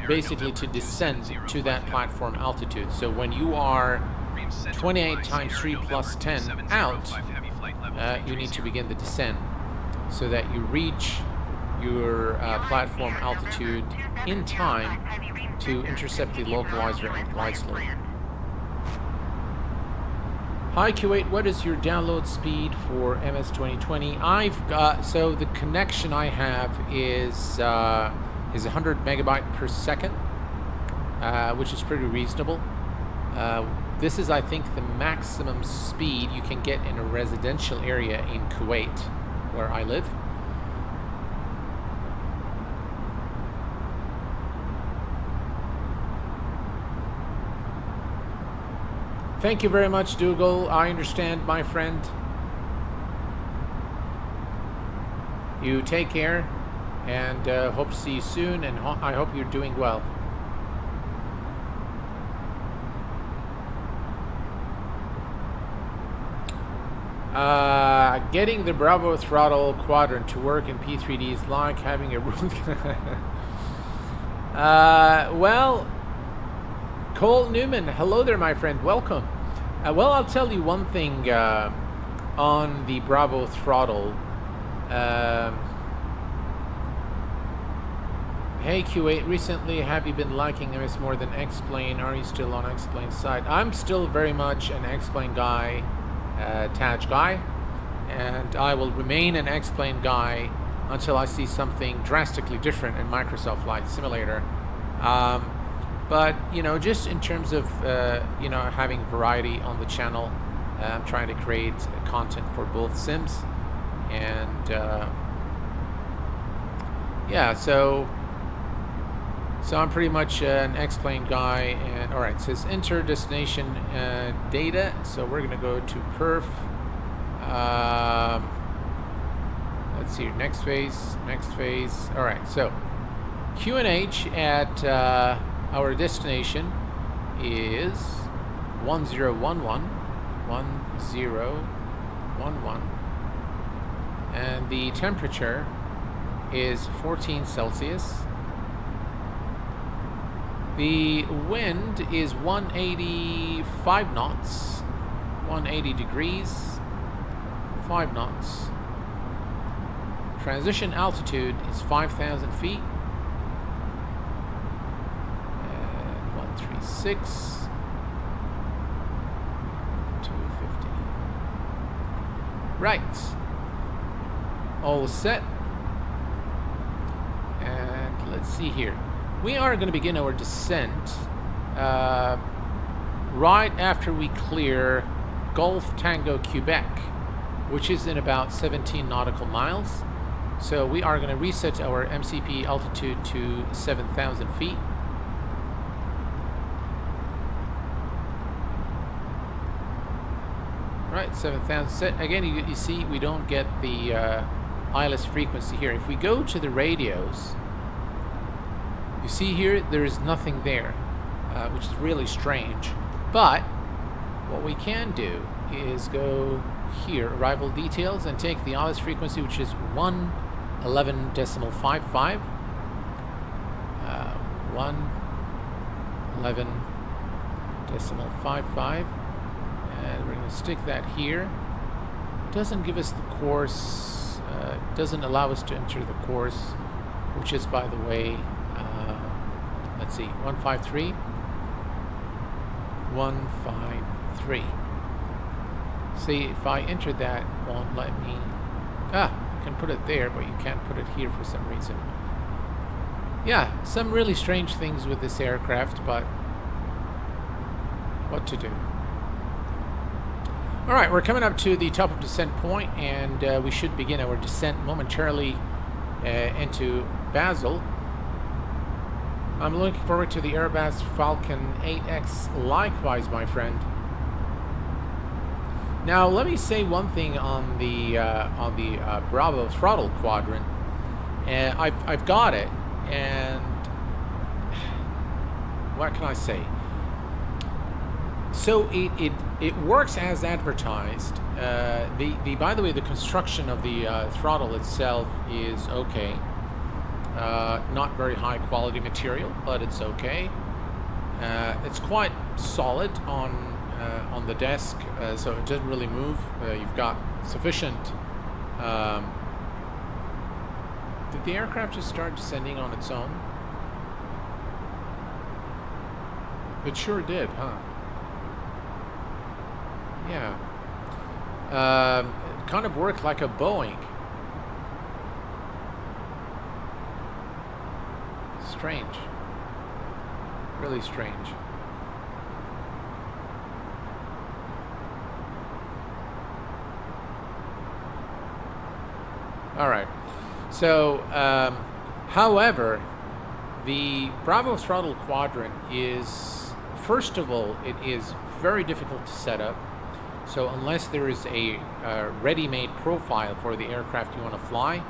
basically to descend to that platform altitude. So when you are 28 times 3 plus 10 out, you need to begin the descent so that you reach your platform altitude in time to intercept the localizer and glide slope. Hi Q8, what is your download speed for MS 2020? I've got, so the connection I have is 100 megabyte per second, which is pretty reasonable. This is, I think, the maximum speed you can get in a residential area in Kuwait, where I live. Thank you very much, Dougal. I understand, my friend. You take care, and hope to see you soon, and I hope you're doing well. Getting the Bravo throttle quadrant to work in P3D is like having a root. Well, Cole Newman, hello there, my friend. Welcome. Well, I'll tell you one thing on the Bravo throttle. Hey Q8, recently have you been liking MS more than X-Plane? Are you still on X-Plane side? I'm still very much an X-Plane guy, Taj guy, and I will remain an X-Plane guy until I see something drastically different in Microsoft Flight Simulator. But, you know, just in terms of, you know, having variety on the channel, I'm trying to create content for both sims. And, yeah, so I'm pretty much an X-Plane guy. And, all right, it says enter destination data. So we're going to go to perf. Let's see, next phase. All right, so QNH at... our destination is 1011, and the temperature is 14 Celsius. The wind is 185 knots, 180 degrees, 5 knots. Transition altitude is 5,000 feet. 136, 250. Right. All set. And let's see here. We are going to begin our descent right after we clear Golf Tango Quebec, which is in about 17 nautical miles. So we are going to reset our MCP altitude to 7,000 feet. Right, 7,000 set. Again, you see we don't get the ILS frequency here. If we go to the radios, you see here there is nothing there, which is really strange. But what we can do is go here, arrival details, and take the ILS frequency, which is 111.55. 111.55. And we're going to stick that here. It doesn't give us the course, doesn't allow us to enter the course, which is, by the way, let's see, 153. 153. See, if I enter that, it won't let me. You can put it there, but you can't put it here for some reason. Yeah, some really strange things with this aircraft, but what to do? All right, we're coming up to the top of descent point, and we should begin our descent momentarily into Basel. I'm looking forward to the Airbus Falcon 8X likewise, my friend. Now, let me say one thing on the Bravo throttle quadrant. I've got it, and what can I say? So it works as advertised. By the way, the construction of the throttle itself is okay. Not very high quality material, but it's okay. It's quite solid on the desk, so it doesn't really move. You've got sufficient. Did the aircraft just start descending on its own? It sure did, huh? Yeah. It kind of worked like a Boeing. Strange. Really strange. All right. So, however, the Bravo throttle quadrant is, first of all, it is very difficult to set up. So unless there is a ready-made profile for the aircraft you want to fly,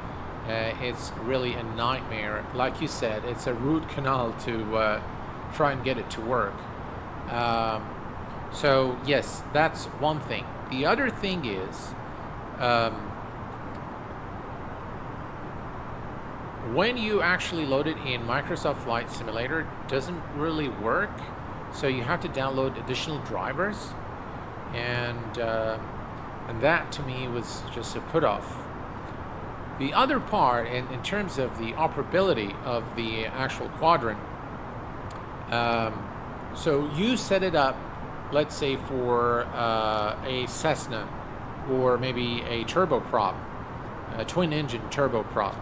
it's really a nightmare. Like you said, it's a root canal to try and get it to work. So yes, that's one thing. The other thing is, when you actually load it in Microsoft Flight Simulator, it doesn't really work. So you have to download additional drivers, and that to me was just a put-off. The other part, in terms of the operability of the actual quadrant, so you set it up, let's say for a Cessna or maybe a turboprop, a twin-engine turboprop.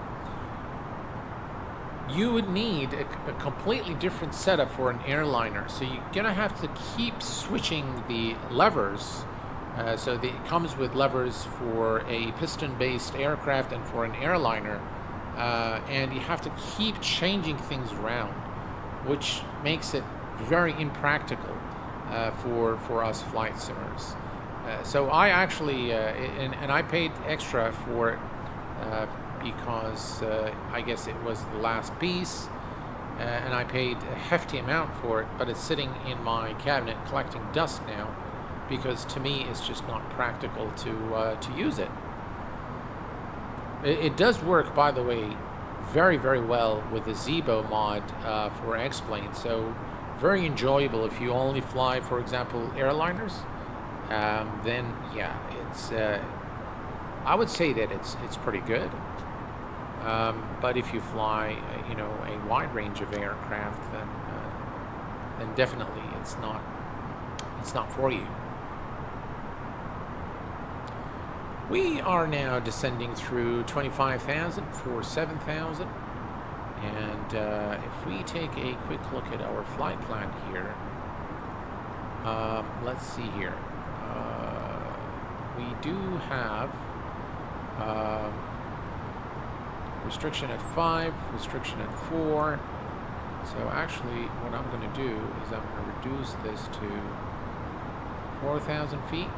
You would need a completely different setup for an airliner. So you're gonna have to keep switching the levers. So it comes with levers for a piston-based aircraft and for an airliner, and you have to keep changing things around, which makes it very impractical for us flight simmers. So I actually, and I paid extra for it because I guess it was the last piece, and I paid a hefty amount for it, but it's sitting in my cabinet collecting dust now, because to me it's just not practical to use it. It does work, by the way, very, very well with the Zebo mod for X-Plane, so very enjoyable if you only fly, for example, airliners. Then yeah, it's I would say that it's pretty good. But if you fly, you know, a wide range of aircraft, then definitely it's not for you. We are now descending through 25,000 for 7,000, and if we take a quick look at our flight plan here, let's see here. We do have restriction at 5, restriction at 4. So actually what I'm going to do is I'm going to reduce this to 4,000 feet.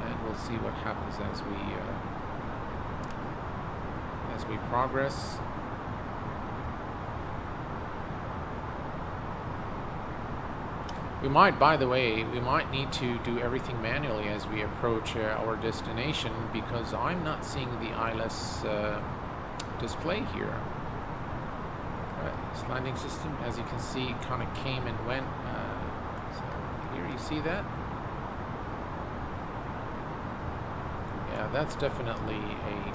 And we'll see what happens as we progress. We might, by the way, we might need to do everything manually as we approach our destination, because I'm not seeing the ILS display here. This landing system, as you can see, kind of came and went. So here you see that? Yeah, that's definitely a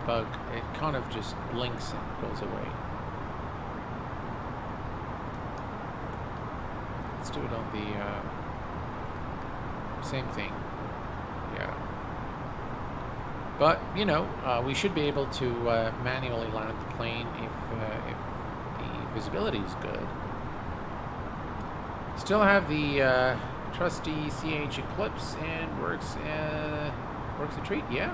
bug. It kind of just blinks and goes away. Let's do it on the same thing. Yeah. But, you know, we should be able to manually land the plane if the visibility is good. Still have the trusty CH Eclipse, and works a treat, yeah.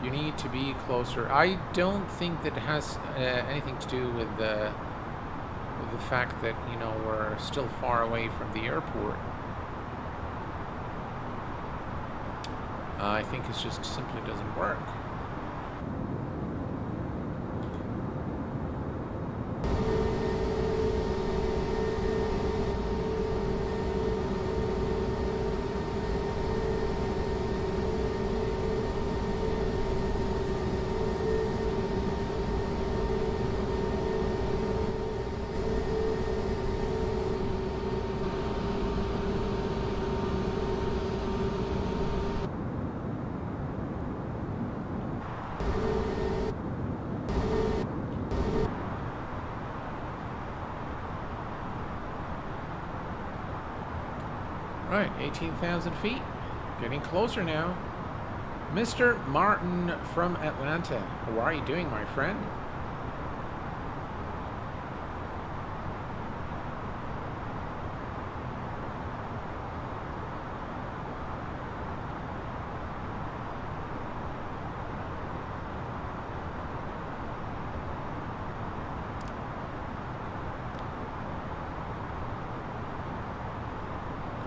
You need to be closer. I don't think that it has anything to do with the fact that, you know, we're still far away from the airport. I think it just simply doesn't work. Right, 18,000 feet. Getting closer now. Mr. Martin from Atlanta. How are you doing, my friend?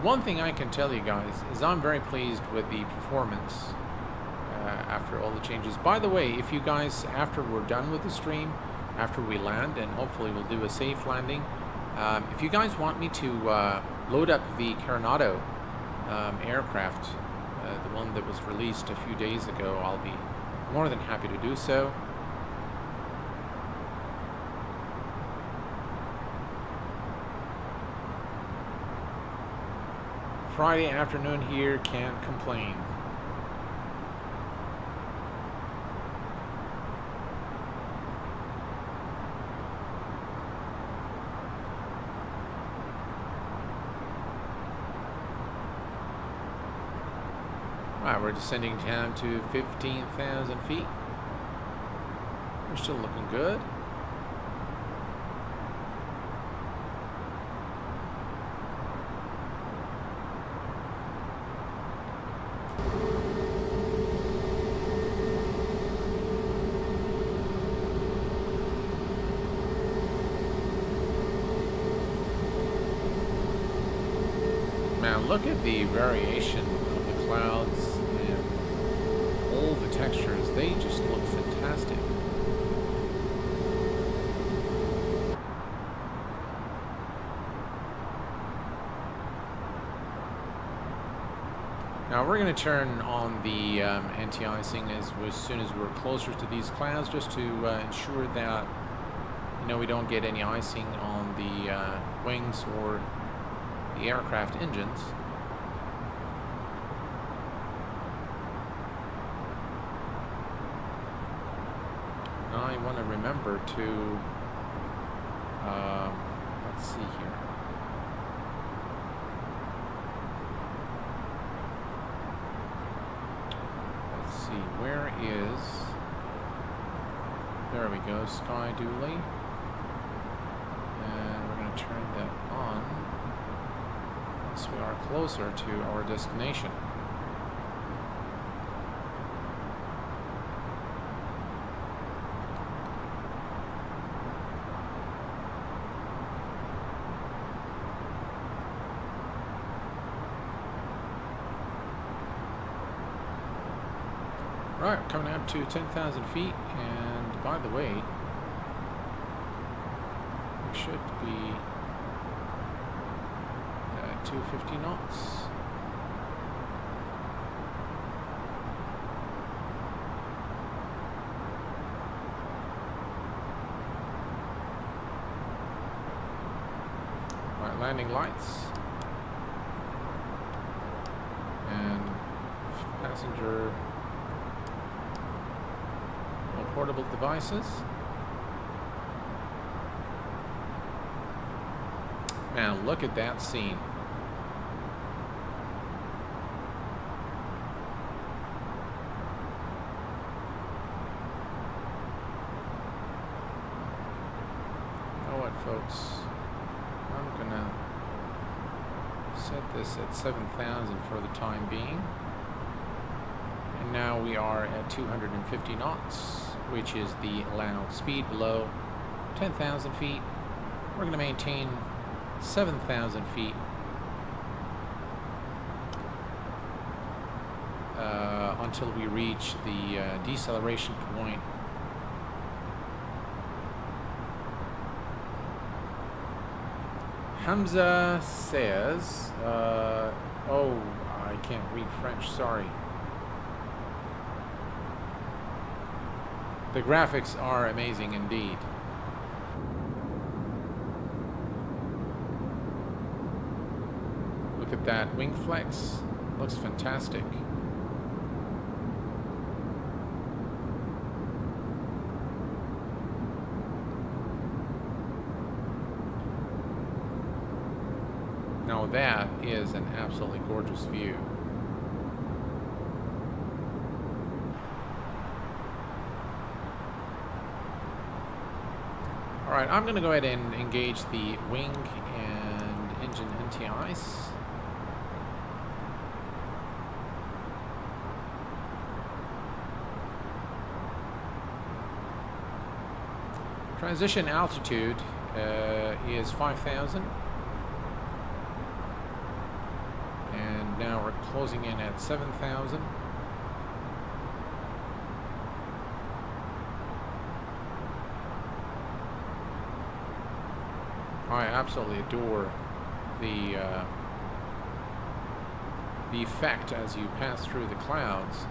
One thing I can tell you guys is I'm very pleased with the performance after all the changes. By the way, if you guys, after we're done with the stream, after we land, and hopefully we'll do a safe landing, if you guys want me to load up the Carenado aircraft, the one that was released a few days ago, I'll be more than happy to do so. Friday afternoon here, can't complain. Alright, we're descending down to 15,000 feet. We're still looking good. Man, look at the variation of the clouds and all the textures. They just look fantastic. Now we're going to turn on the anti-icing as soon as we're closer to these clouds, just to ensure that, you know, we don't get any icing on the wings or the aircraft engines. Now I want to remember to let's see here. Let's see, where is, there we go, Sky Dually, and we're going to turn that on. We are closer to our destination. Right, coming up to 10,000 feet, and by the way, we should be 250 knots. Right, landing lights and passenger portable devices. Man, look at that scene. Folks, I'm gonna set this at 7,000 for the time being, and now we are at 250 knots, which is the allowed speed below 10,000 feet. We're going to maintain 7,000 feet until we reach the deceleration point. Hamza says, oh, I can't read French, sorry. The graphics are amazing indeed. Look at that wing flex, looks fantastic. Now Now that is an absolutely gorgeous view. Alright, I'm going to go ahead and engage the wing and engine anti-ice. Transition altitude is 5,000. And now we're closing in at 7,000. I absolutely adore the effect as you pass through the clouds.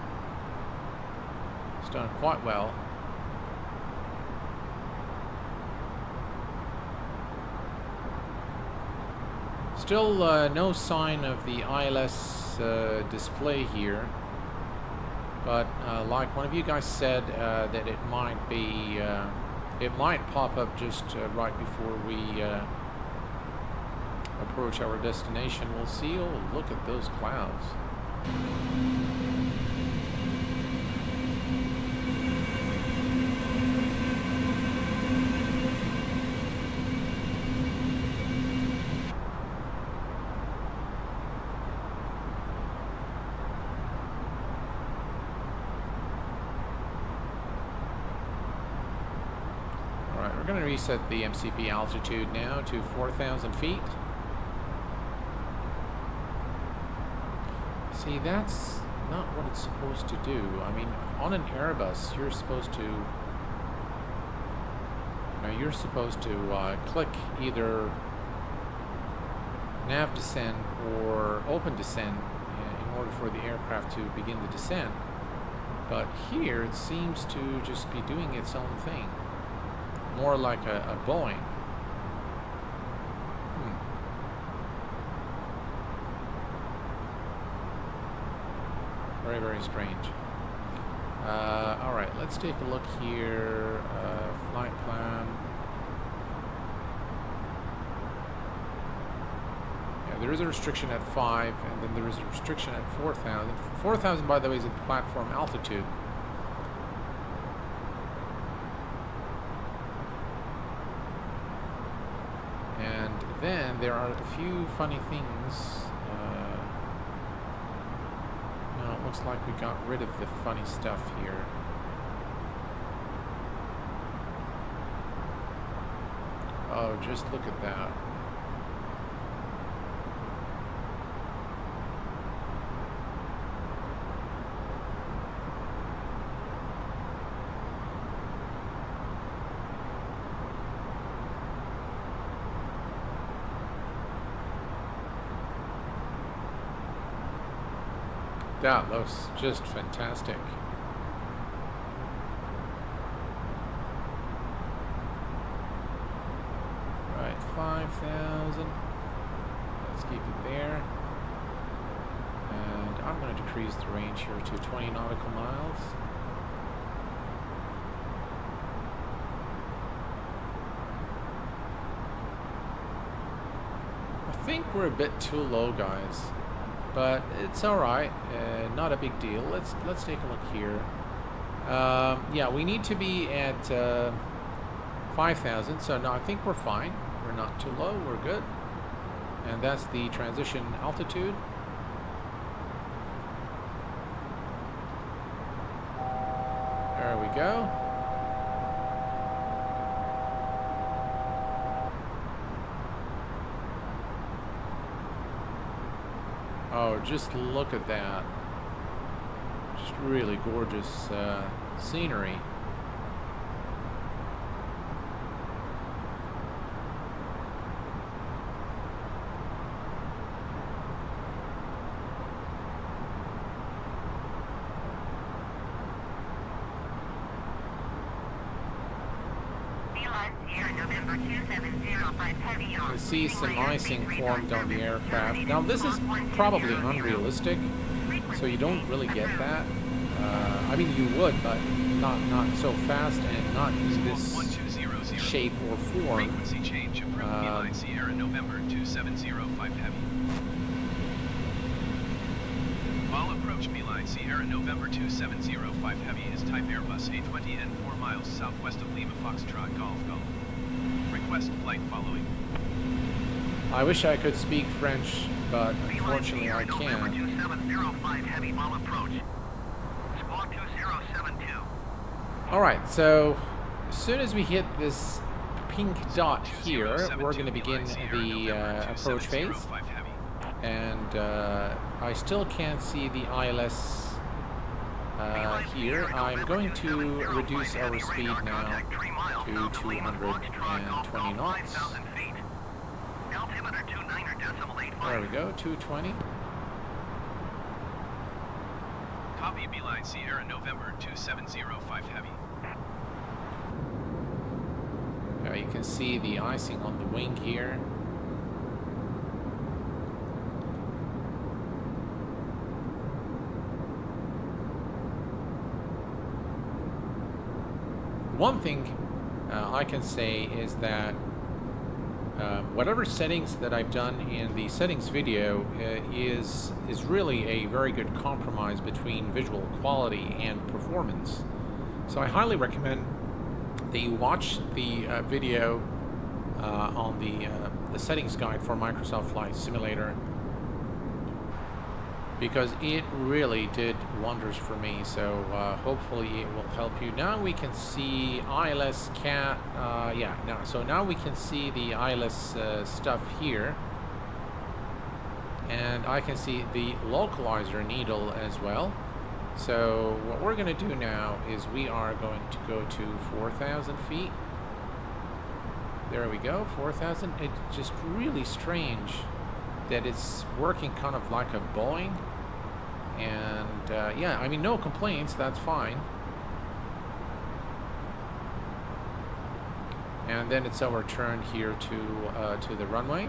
It's done quite well. Still no sign of the ILS display here, but like one of you guys said, that it might be, it might pop up just right before we approach our destination. We'll see. Oh, look at those clouds. We're going to reset the MCP altitude now to 4,000 feet. See, that's not what it's supposed to do. I mean, on an Airbus, you're supposed to, click either nav descent or open descent in order for the aircraft to begin the descent. But here, it seems to just be doing its own thing. More like a Boeing. Very, very strange. Alright, let's take a look here. Flight plan. Yeah, there is a restriction at 5, and then there is a restriction at 4,000. 4,000, by the way, is at the platform altitude. Then there are a few funny things. No, it looks like we got rid of the funny stuff here. Oh, just look at that. That looks just fantastic. Right, 5,000. Let's keep it there. And I'm going to decrease the range here to 20 nautical miles. I think we're a bit too low, guys. But it's all right, not a big deal. Let's take a look here. Yeah, we need to be at 5,000, so no, I think we're fine. We're not too low, we're good. And that's the transition altitude. There we go. Oh, just look at that. Just really gorgeous scenery. You see some icing formed on the aircraft. Now this is probably unrealistic, so you don't really get that. I mean, you would, but not so fast and not in this shape or form. Frequency change approved. Beeline Sierra November 2705 Heavy. All approach Beeline Sierra November 2705 Heavy is type Airbus A20N 4 miles southwest of Lima Foxtrot Golf Golf. Request flight following. I wish I could speak French, but unfortunately I November can't. 2705 Heavy, all approach. Squawk 2072. Alright, so as soon as we hit this pink dot here, we're going to begin the approach phase. And I still can't see the ILS here. I'm going to reduce our speed now to 220 knots. There we go, 220. Copy Beeline Sierra November 2705 Heavy. You can see the icing on the wing here. One thing I can say is that whatever settings that I've done in the settings video is really a very good compromise between visual quality and performance. So I highly recommend that you watch the video on the settings guide for Microsoft Flight Simulator, because it really did wonders for me. So hopefully it will help you. Now we can see ILS cat. So now we can see the ILS stuff here, and I can see the localizer needle as well. So what we're going to do now is we are going to go to 4,000 feet. There we go, 4,000. It's just really strange that it's working kind of like a Boeing. And yeah, I mean, no complaints, that's fine. And then it's our turn here to the runway.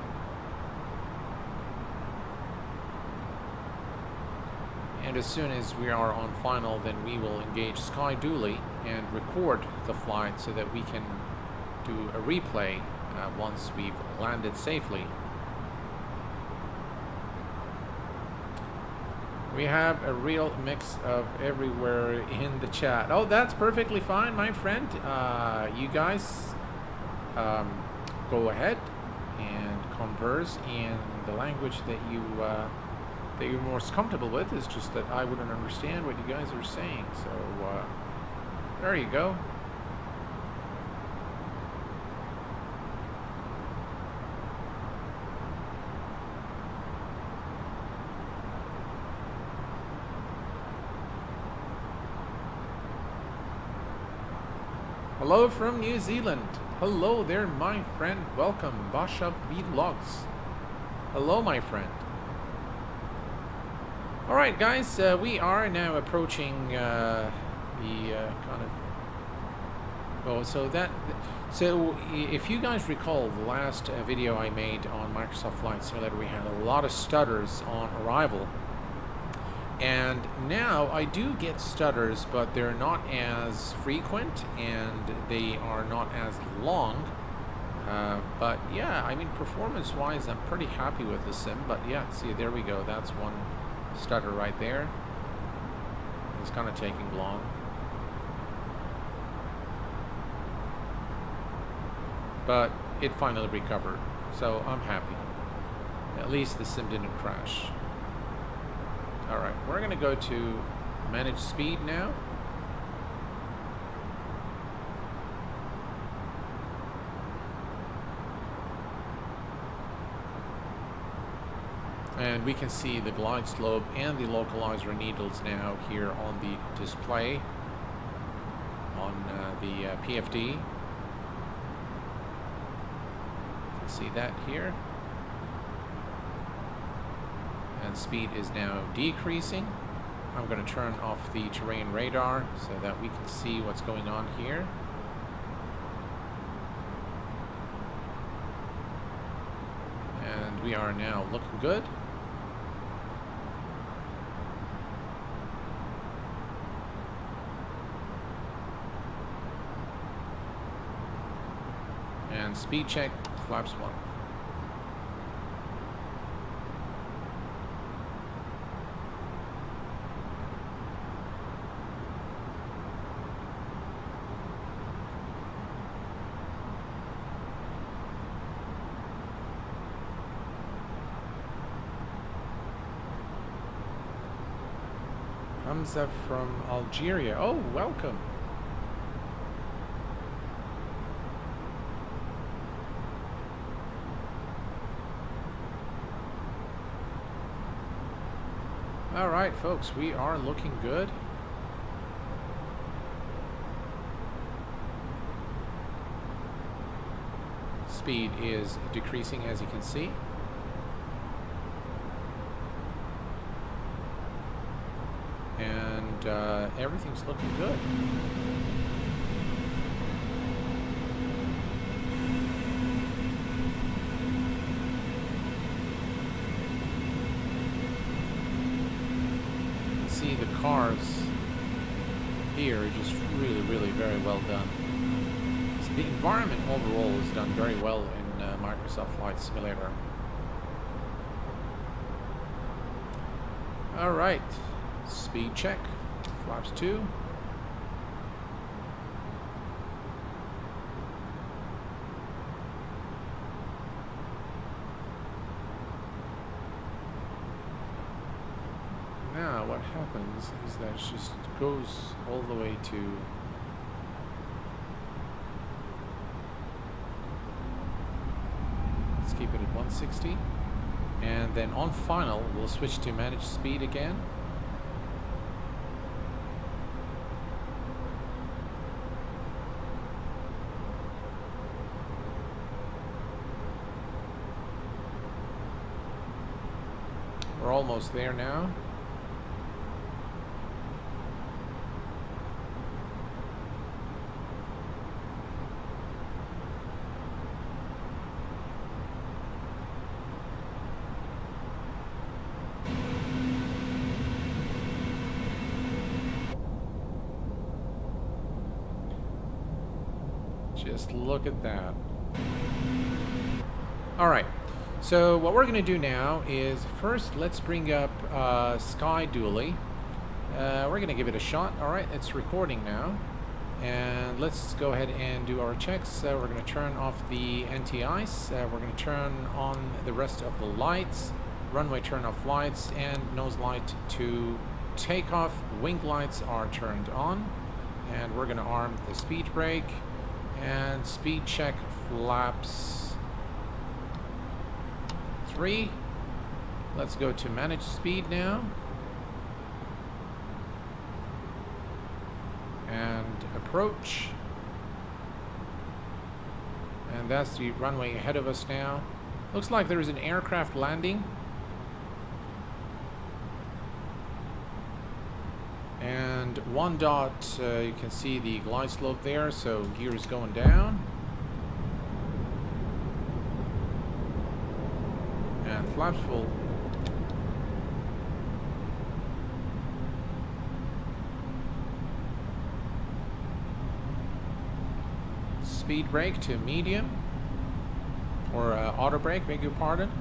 And as soon as we are on final, then we will engage Sky Dually and record the flight so that we can do a replay once we've landed safely. We have a real mix of everywhere in the chat. Oh, that's perfectly fine, my friend. You guys go ahead and converse in the language that you're most comfortable with. It's just that I wouldn't understand what you guys are saying. So there you go. Hello from New Zealand. Hello there, my friend. Welcome, Basha Vlogs. Hello, my friend. All right, guys, we are now approaching the kind of. Oh, so if you guys recall the last video I made on Microsoft Flight Simulator, we had a lot of stutters on arrival. And now I do get stutters, but they're not as frequent and they are not as long. But yeah, I mean, performance-wise, I'm pretty happy with the sim. But yeah, see, there we go. That's one stutter right there. It's kind of taking long. But it finally recovered, so I'm happy. At least the sim didn't crash. Alright, we're going to go to manage speed now. And we can see the glide slope and the localizer needles now here on the display on the PFD. You can see that here. And speed is now decreasing. I'm going to turn off the terrain radar so that we can see what's going on here. And we are now looking good. And speed check, flaps 1. Hamza from Algeria. Oh, welcome. All right, folks, we are looking good. Speed is decreasing, as you can see. And everything's looking good. See the cars here are just really very well done. So the environment overall is done very well in Microsoft Flight Simulator. All right, speed check, flaps 2. Now what happens is that it just goes all the way to let's keep it at 160, and then on final we'll switch to manage speed again. We're almost there now. Just look at that. All right. So what we're going to do now is first let's bring up Sky Dually. We're going to give it a shot. All right, it's recording now. And let's go ahead and do our checks. We're going to turn off the anti-ice. We're going to turn on the rest of the lights. Runway turn off lights and nose light to takeoff. Wing lights are turned on. And we're going to arm the speed brake. And speed check flaps 3. Let's go to manage speed now. And approach. And that's the runway ahead of us now. Looks like there is an aircraft landing. And 1 dot, you can see the glide slope there, so gear is going down. And flaps full. Speed brake to medium, or auto brake, beg your pardon.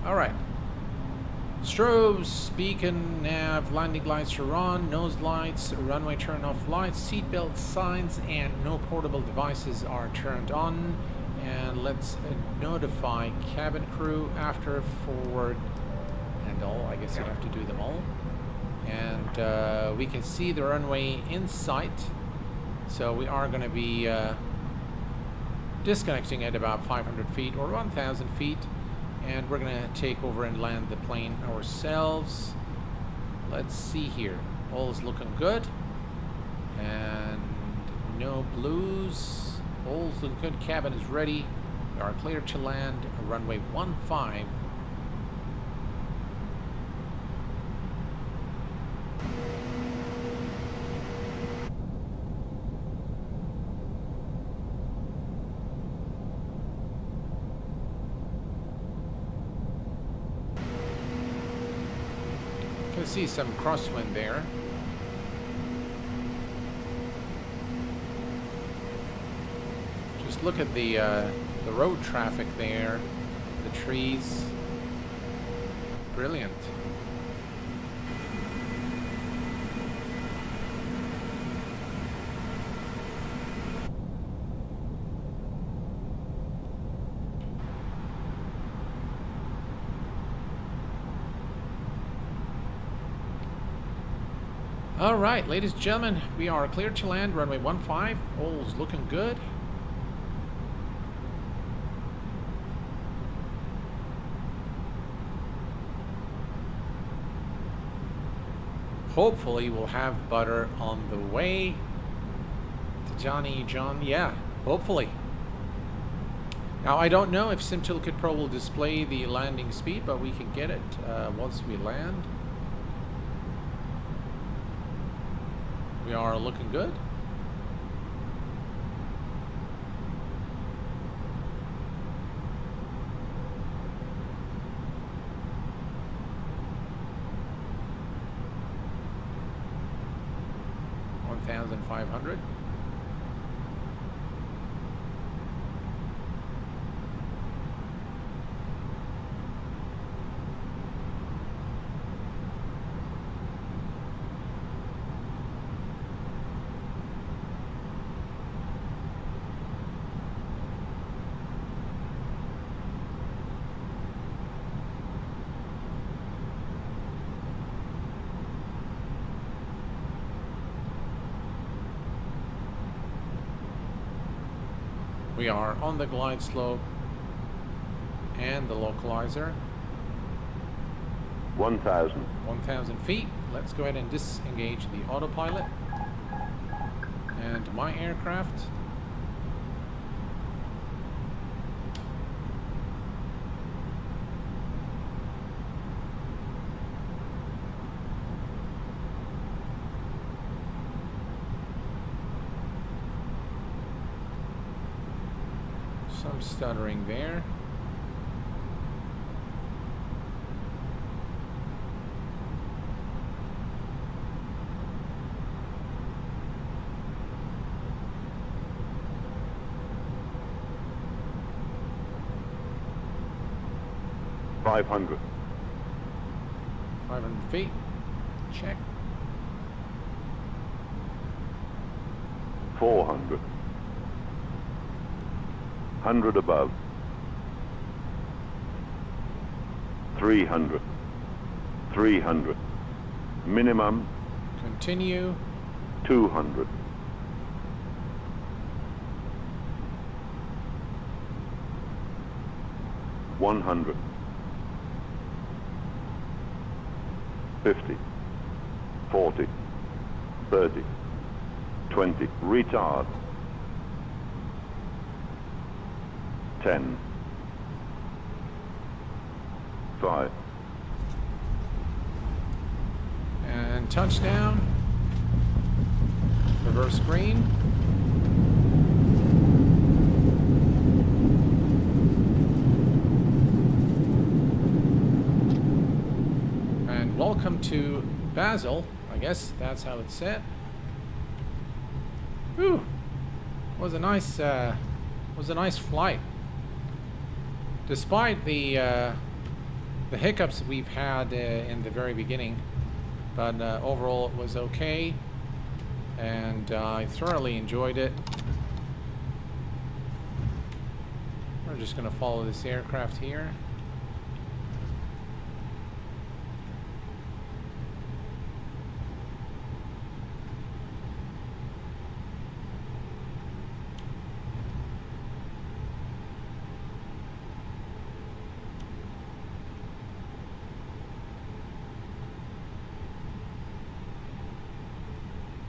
All right. Strobes, beacon, nav, landing lights are on, nose lights, runway turn off lights, seatbelt signs, and no portable devices are turned on. And let's notify cabin crew after, forward, and all. I guess you have to do them all. And we can see the runway in sight. So we are going to be disconnecting at about 500 feet or 1,000 feet. And we're going to take over and land the plane ourselves. Let's see here. All is looking good. And no blues. All's looking good. Cabin is ready. We are clear to land. Runway 15. See some crosswind there. Just look at the road traffic there, the trees. Brilliant. All right, ladies and gentlemen, we are clear to land, runway 15. All's looking good. Hopefully we'll have butter on the way to Johnny John. Yeah, hopefully. Now I don't know if SimToolkit Pro will display the landing speed, but we can get it once we land. We are looking good. $1,500. We are on the glide slope and the localizer. 1,000. 1,000 feet. Let's go ahead and disengage the autopilot. And my aircraft. Some stuttering there. $500. 500 feet. Check. 400. 100 above. 300. 300. Minimum Continue. 200. 100. 50. 40. 30. 20. Retard. 10. 5. And touchdown. Reverse green. And welcome to Basel. I guess that's how it's said. Whew. Was a nice flight. Despite the hiccups we've had in the very beginning, but overall it was okay, and I thoroughly enjoyed it. We're just going to follow this aircraft here.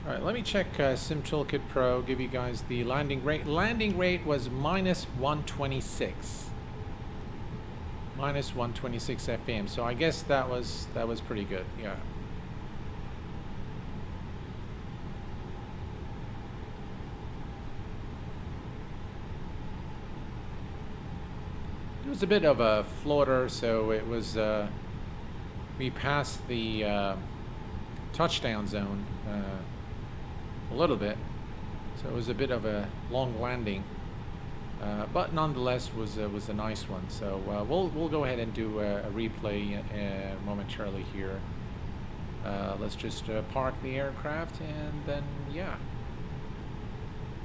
Alright, let me check SimToolkit Pro, give you guys the landing rate. Landing rate was minus 126. Minus 126 FPM, so I guess that was pretty good, yeah. It was a bit of a floater, so it was, we passed the touchdown zone a little bit, so it was a bit of a long landing. but nonetheless was a nice one. So we'll go ahead and do a replay momentarily here. Let's just park the aircraft, and then yeah,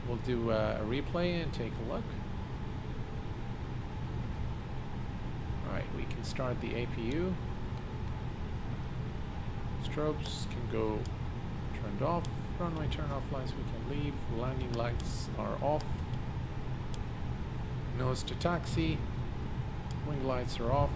we'll do a replay and take a look. All right, we can start the APU. Strobes can go turned off. Runway turn off lights we can leave. Landing lights are off. Nose to taxi. Wing lights are off.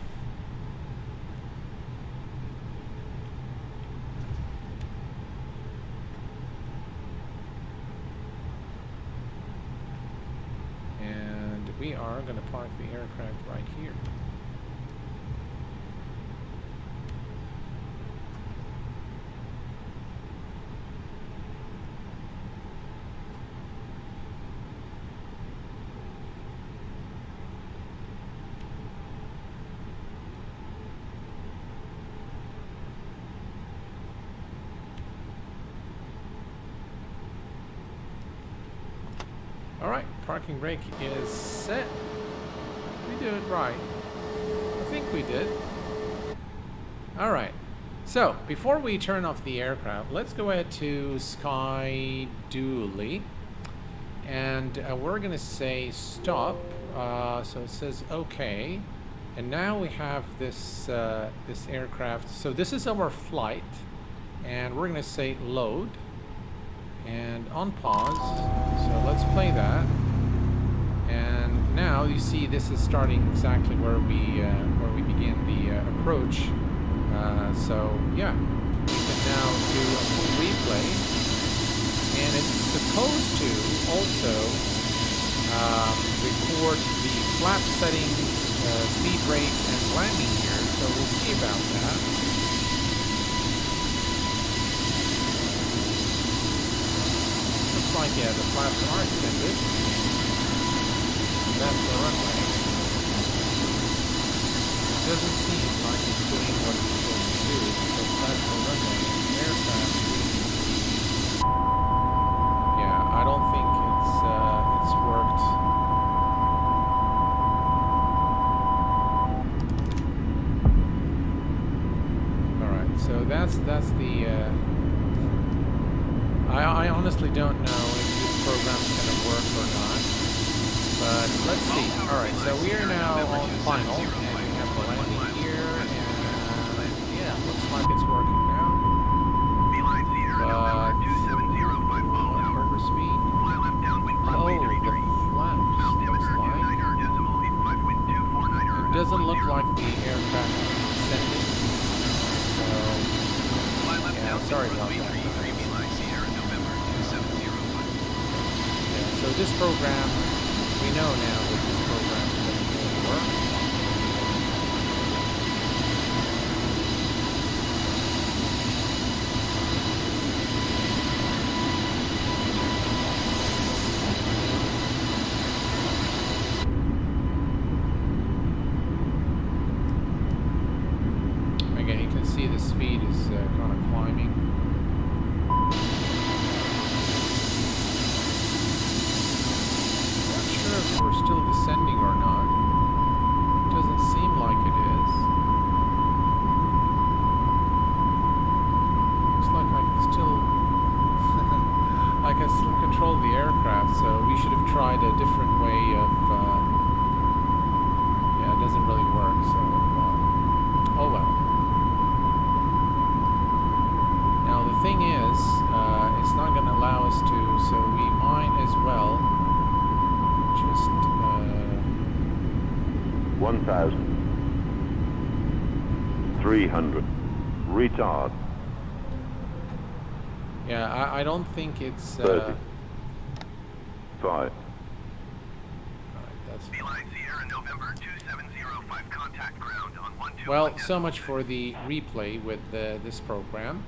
And we are going to park the aircraft right here. Alright, parking brake is set. We do it right. I think we did. Alright, so before we turn off the aircraft, let's go ahead to Sky Dually. And we're going to say stop. So it says OK. And now we have this, this aircraft. So this is our flight. And we're going to say load. And on pause, so let's play that. And now you see this is starting exactly where we begin the approach. So yeah, we can now do a full replay, and it's supposed to also record the flap settings, speed rates, and landing gear. So we'll see about that. Like, yeah, the flaps are extended. That's the runway. It doesn't seem like it's doing what it's supposed to do, because that's the runway. Aircraft. Yeah, I don't think it's worked. Alright, so that's the I honestly don't know if this program's going to work or not, but let's see. Alright, so we are now on final, and we have the landing gear, and yeah, looks like it's working now. But over speed. Oh, the flaps, looks like. It doesn't look like the aircraft is descending, so yeah, sorry about that. So this program, we know now that this program doesn't really work. Again, you can see the speed is kind of climbing. If we're still descending or not. It doesn't seem like it is. Looks like I can still I can still control the aircraft, so we should have tried a different way of yeah, it doesn't really work, so oh well. Now the thing is, it's not going to allow us to, so we might as well just 1,300 retard. Yeah, I don't think it's 30 5. Alright, that's well, so much for the replay with this program.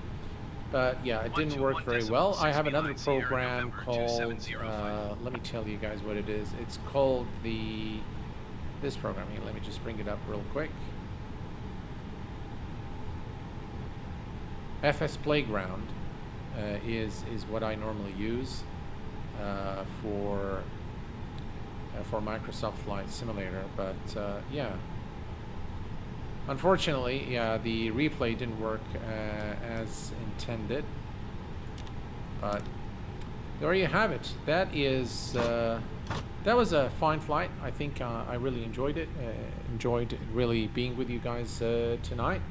But yeah, it didn't work very well. I have another program called, let me tell you guys what it is. It's called this program here. Let me just bring it up real quick. FS Playground is what I normally use for for Microsoft Flight Simulator, but yeah. Unfortunately, yeah, the replay didn't work as intended. But there you have it. That is that was a fine flight. I think I really enjoyed it. Enjoyed really being with you guys tonight.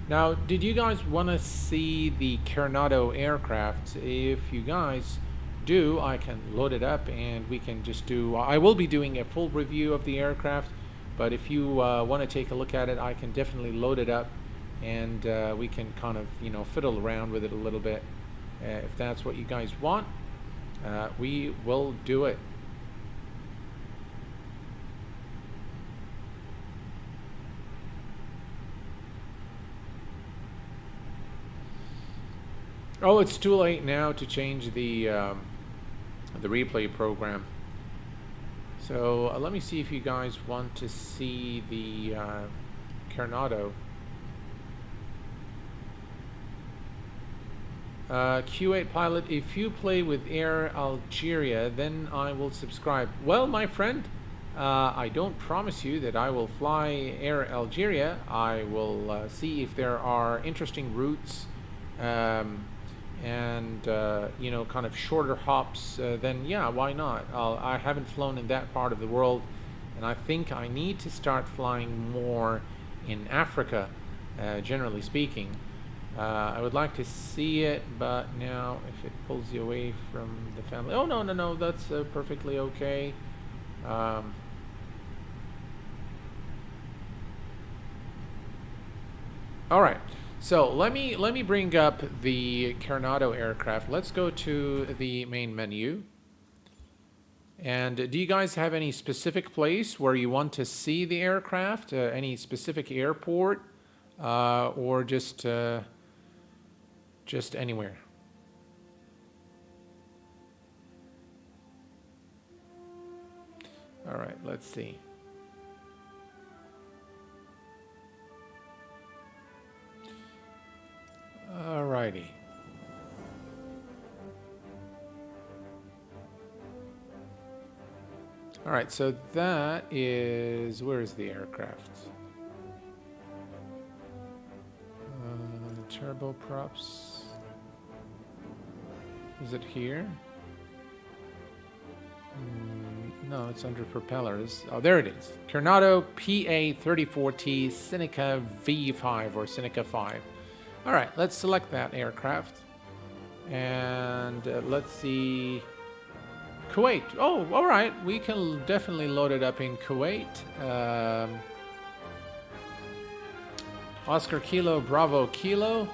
Now, did you guys want to see the Carenado aircraft? If you guys do, I can load it up and we can just do. I will be doing a full review of the aircraft, but if you want to take a look at it, I can definitely load it up and we can kind of, you know, fiddle around with it a little bit. If that's what you guys want, we will do it. Oh, it's too late now to change the replay program. So let me see if you guys want to see the Carenado. Q8Pilot, if you play with Air Algeria, then I will subscribe. Well, my friend, I don't promise you that I will fly Air Algeria. I will see if there are interesting routes and you know, kind of shorter hops. Then yeah, why not? I haven't flown in that part of the world, and I think I need to start flying more in Africa, generally speaking. I would like to see it, but now if it pulls you away from the family... Oh, no, no, no, that's perfectly okay. All right, so let me bring up the Carenado aircraft. Let's go to the main menu. And do you guys have any specific place where you want to see the aircraft? Any specific airport? Or just anywhere? All right, let's see. All righty. All right, so that is, where is the aircraft? Turboprops. Is it here? No, it's under propellers. Oh, there it is. Carenado PA34T Seneca V5 or Seneca 5. All right, let's select that aircraft. And let's see. Kuwait. Oh, all right. We can definitely load it up in Kuwait. Oscar Kilo Bravo Kilo.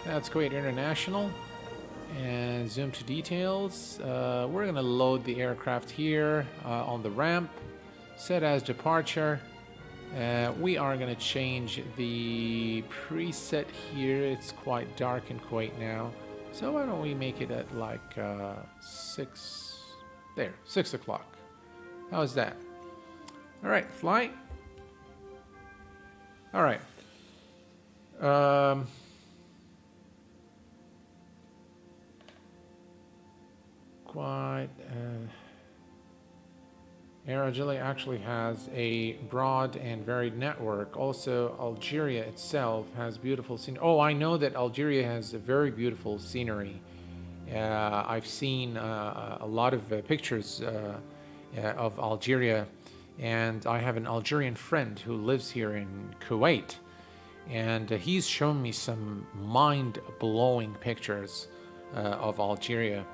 That's Kuwait International. And zoom to details. We're going to load the aircraft here on the ramp. Set as departure. We are going to change the preset here. It's quite dark in Kuwait now. So why don't we make it at like 6... There, 6 o'clock. How's that? All right, flight. All right. Air Algeria actually has a broad and varied network. Also, Algeria itself has beautiful scenery. Oh, I know that Algeria has a very beautiful scenery. I've seen a lot of pictures of Algeria, and I have an Algerian friend who lives here in Kuwait, and he's shown me some mind-blowing pictures of Algeria.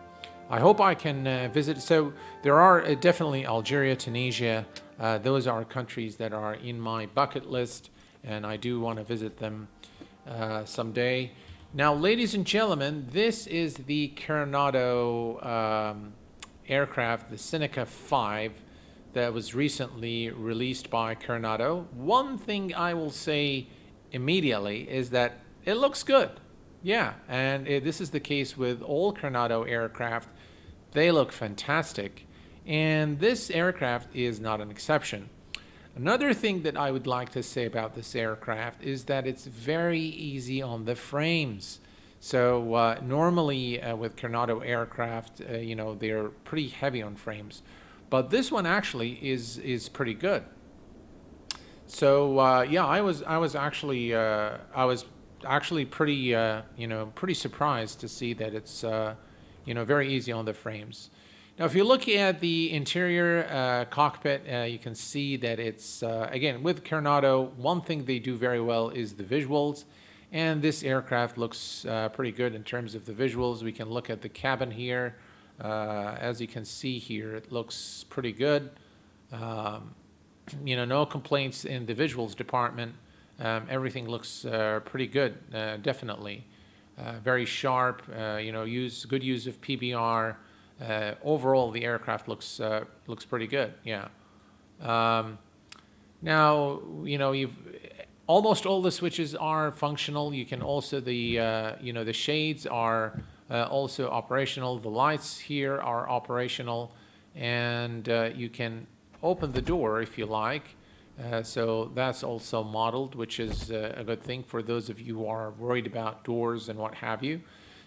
I hope I can visit. So there are definitely Algeria, Tunisia. Those are countries that are in my bucket list, and I do want to visit them someday. Now, ladies and gentlemen, this is the Carenado aircraft, the Seneca 5, that was recently released by Carenado. One thing I will say immediately is that it looks good. Yeah, and this is the case with all Carenado aircraft. They look fantastic, and this aircraft is not an exception. Another thing that I would like to say about this aircraft is that it's very easy on the frames. So normally with Carenado aircraft, you know, they're pretty heavy on frames. but this one actually is pretty good. So yeah, I was actually pretty you know, pretty surprised to see that it's you know, very easy on the frames. Now, if you look at the interior cockpit, you can see that it's again with Carenado. One thing they do very well is the visuals, and this aircraft looks pretty good in terms of the visuals. We can look at the cabin here. As you can see here, it looks pretty good. You know, no complaints in the visuals department. Everything looks pretty good, definitely. Very sharp, you know, good use of PBR. Overall, the aircraft looks pretty good, yeah. Now, you know, almost all the switches are functional. You can also, you know, the shades are also operational. The lights here are operational, and you can open the door if you like. So that's also modeled, which is a good thing for those of you who are worried about doors and what have you.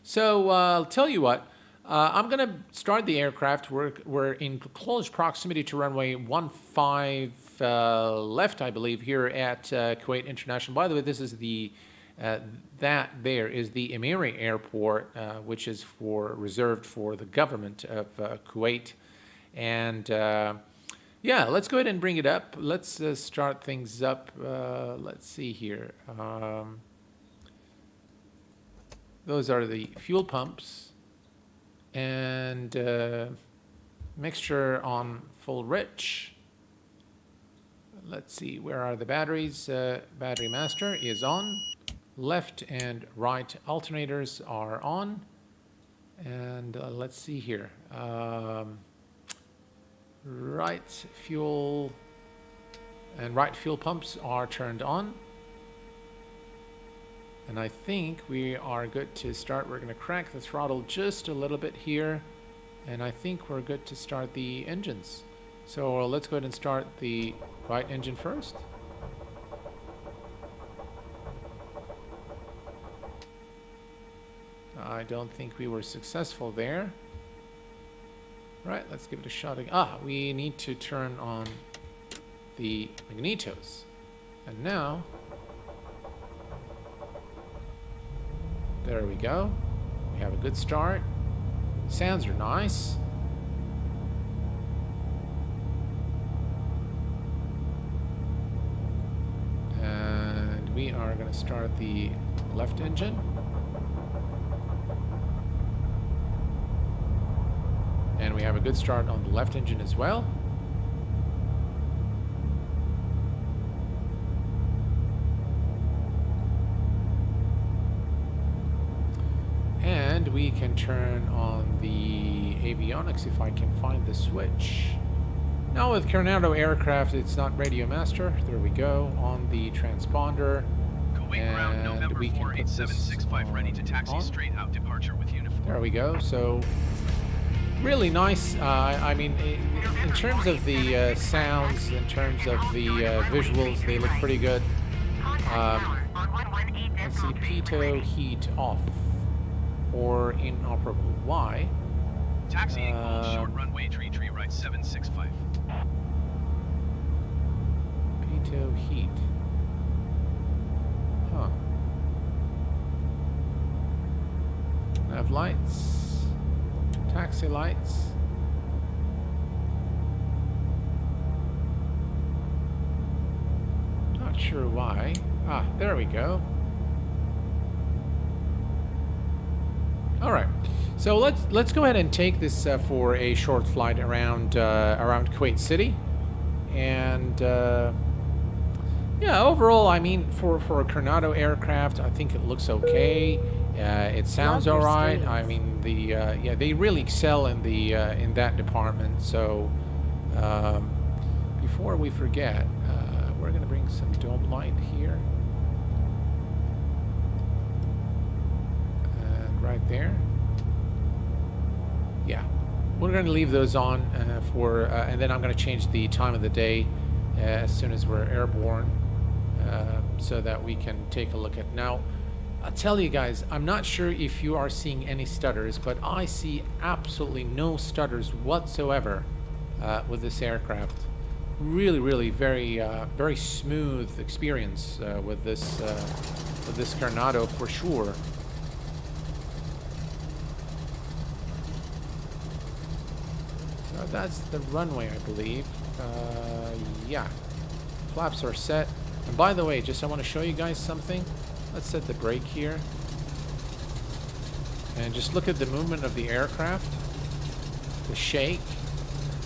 So I'll tell you what, I'm going to start the aircraft. We're in close proximity to runway 15 left, I believe, here at Kuwait International. By the way, this is that there is the Emiri Airport, which is reserved for the government of Kuwait. And yeah, let's go ahead and bring it up. Let's start things up. Let's see here. Those are the fuel pumps. And mixture on full rich. Let's see, where are the batteries? Battery master is on. Left and right alternators are on. And let's see here. Right fuel pumps are turned on. And I think we are good to start. We're going to crank the throttle just a little bit here. And I think we're good to start the engines. So let's go ahead and start the right engine first. I don't think we were successful there. Right, let's give it a shot again. We need to turn on the magnetos. And now, there we go. We have a good start. Sounds are nice. And we are going to start the left engine. And we have a good start on the left engine as well. And we can turn on the avionics if I can find the switch. Now with Carenado aircraft, it's not radio master. There we go, on the transponder. Kuwait ground November 48765 ready to taxi straight out departure with uniform. There we go. So really nice. I mean, in terms of the sounds, in terms of the visuals, they look pretty good. Let's see, pitot heat off or inoperable. Why? Taxiing hold short runway tree right 765. Pitot heat. Huh. Nav lights. Taxi lights. Not sure why. There we go. All right. So let's go ahead and take this for a short flight around Kuwait City, and yeah, overall, I mean, for a Carenado aircraft, I think it looks okay. It sounds all right. I mean, yeah, they really excel in in that department. So before we forget, we're gonna bring some dome light here, and right there. Yeah, we're going to leave those on and then I'm going to change the time of the day as soon as we're airborne, so that we can take a look at. Now, I'll tell you guys, I'm not sure if you are seeing any stutters, but I see absolutely no stutters whatsoever with this aircraft. Really, really very, very smooth experience with this Carenado for sure. So that's the runway, I believe. Yeah, flaps are set. And by the way, I want to show you guys something. Let's set the brake here. And just look at the movement of the aircraft. The shake.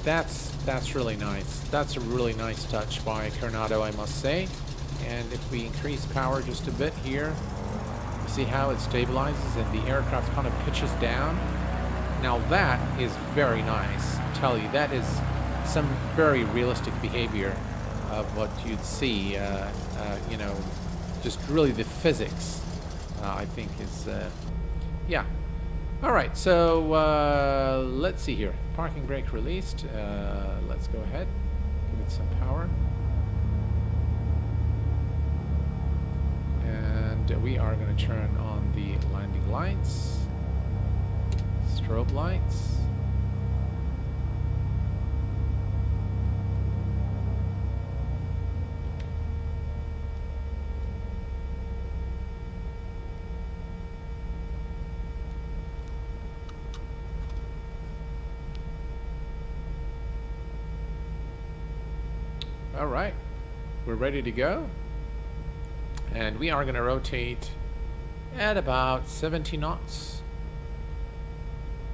That's really nice. That's a really nice touch by Carenado, I must say. And if we increase power just a bit here, see how it stabilizes and the aircraft kind of pitches down. Now that is very nice. I tell you, that is some very realistic behavior of what you'd see. You know, just really the physics, I think is, yeah. All right, so let's see here. Parking brake released. Let's go ahead, give it some power. And we are going to turn on the landing lights, strobe lights. All right, we're ready to go. And we are going to rotate at about 70 knots.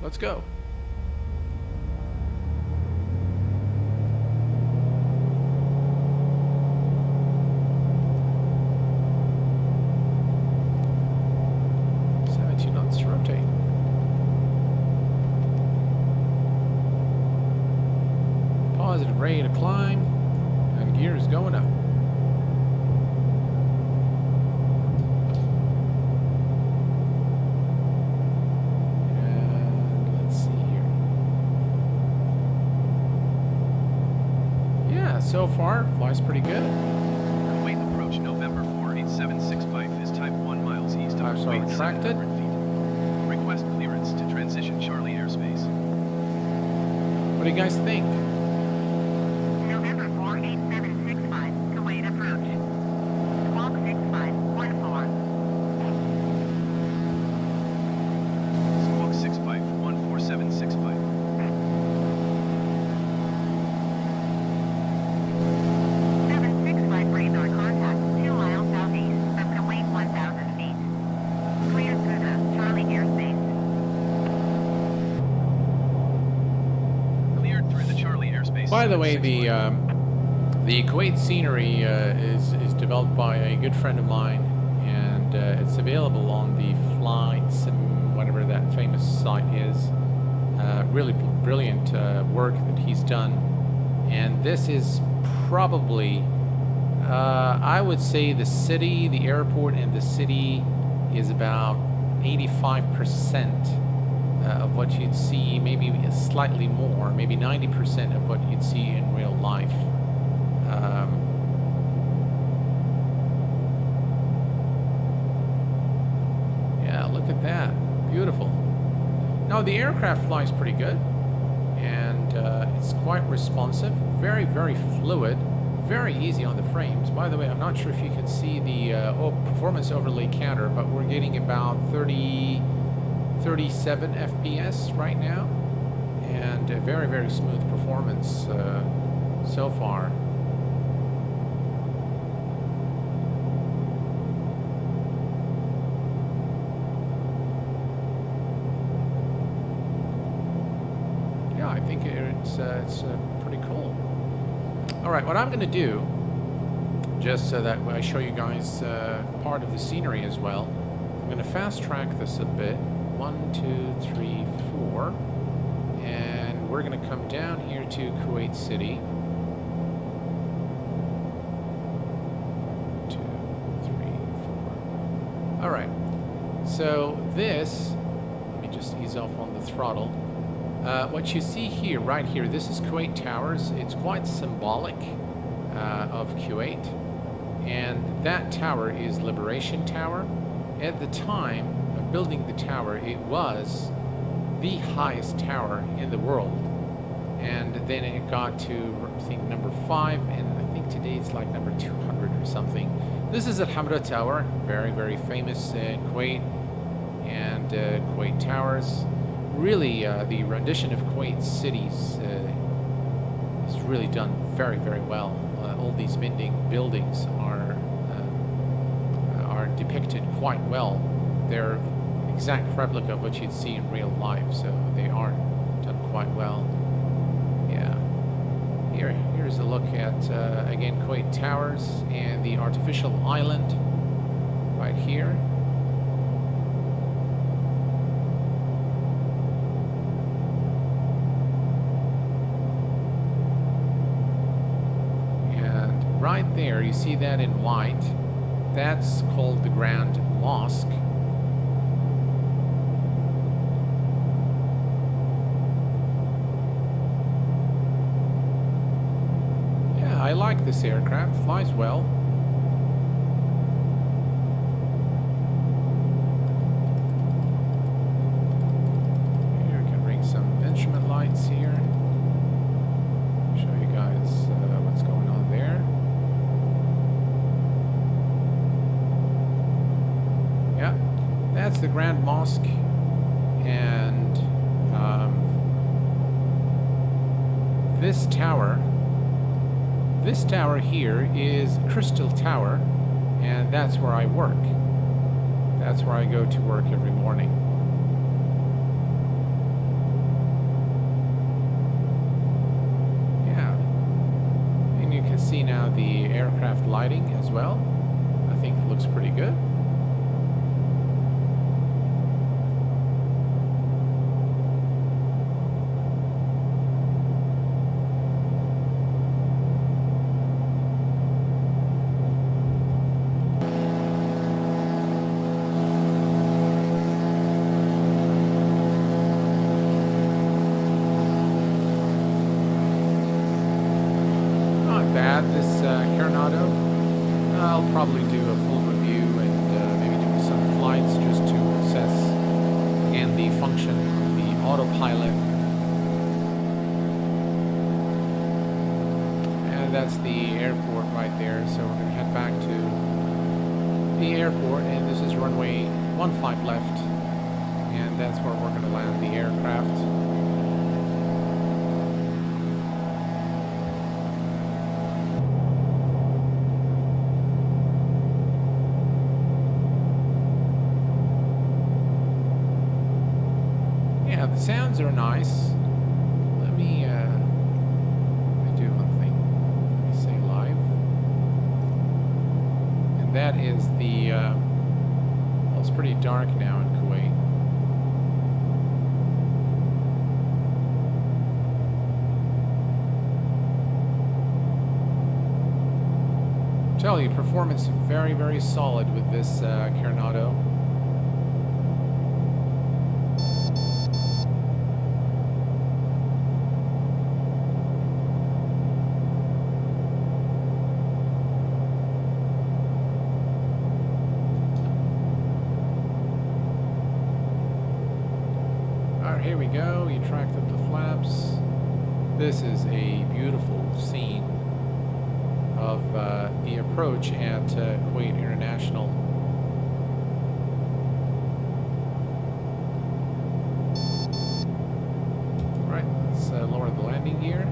Let's go. Positive rate of climb, and gears going up. And let's see here. Yeah, so far flies pretty good. Kuwait approach November 48765 is type 1 miles east of Types are Kuwait, retracted. 700 feet. Request clearance to transition Charlie airspace. What do you guys think? November 48765, Kuwait approach. Squawk 6514. Squawk 65 14765. 765 radar contact, 2 miles southeast of Kuwait, 1,000 feet. Clear through the Charlie airspace. Cleared through the Charlie airspace. By the way, the 765. Kuwait scenery is developed by a good friend of mine, and it's available on the FlySim, whatever that famous site is. Really brilliant work that he's done, and this is probably, I would say, the city, the airport, and the city is about 85%. Of what you'd see, maybe slightly more, maybe 90% of what you'd see in real life. Yeah, look at that. Beautiful. Now, the aircraft flies pretty good, and it's quite responsive, very, very fluid, very easy on the frames. By the way, I'm not sure if you can see the performance overlay counter, but we're getting about 37 FPS right now, and a very, very smooth performance so far. Yeah, I think it's pretty cool. All right, what I'm going to do, just so that I show you guys part of the scenery as well, I'm going to fast track this a bit. 1, 2, 3, 4, and we're going to come down here to Kuwait City. 2, 3, 4. All right. So this, let me just ease off on the throttle. What you see here, right here, this is Kuwait Towers. It's quite symbolic of Kuwait, and that tower is Liberation Tower. At the time of building the tower, it was the highest tower in the world, and then it got to, I think, number 5, and I think today it's like number 200 or something. This is Al-Hamra Tower, very, very famous in Kuwait, and Kuwait Towers. Really, the rendition of Kuwait cities is really done very, very well. All these buildings are depicted quite well. They're exact replica of what you'd see in real life, so they are done quite well. Yeah. Here's a look at again Kuwait Towers and the artificial island right here. And right there, you see that in white. That's called the Grand Mosque. I like this aircraft, flies well. Here we can bring some instrument lights here. Show you guys what's going on there. Yeah, that's the Grand Mosque, and this tower. This tower here is Crystal Tower, and that's where I work. That's where I go to work every morning. Yeah. And you can see now the aircraft lighting as well. I think it looks pretty good. This Carenado, I'll probably do a full review and maybe do some flights just to assess again the function of the autopilot. And that's the airport right there, so we're going to head back to the airport, and this is runway 15 left, and that's where we're going to land the aircraft. The sounds are nice. Let me do one thing. Let me say live. And that is the, well, it's pretty dark now in Kuwait. I tell you, performance very, very solid with this Carenado. Here we go, you tracked up the flaps. This is a beautiful scene of the approach at Kuwait International. Alright, let's lower the landing gear.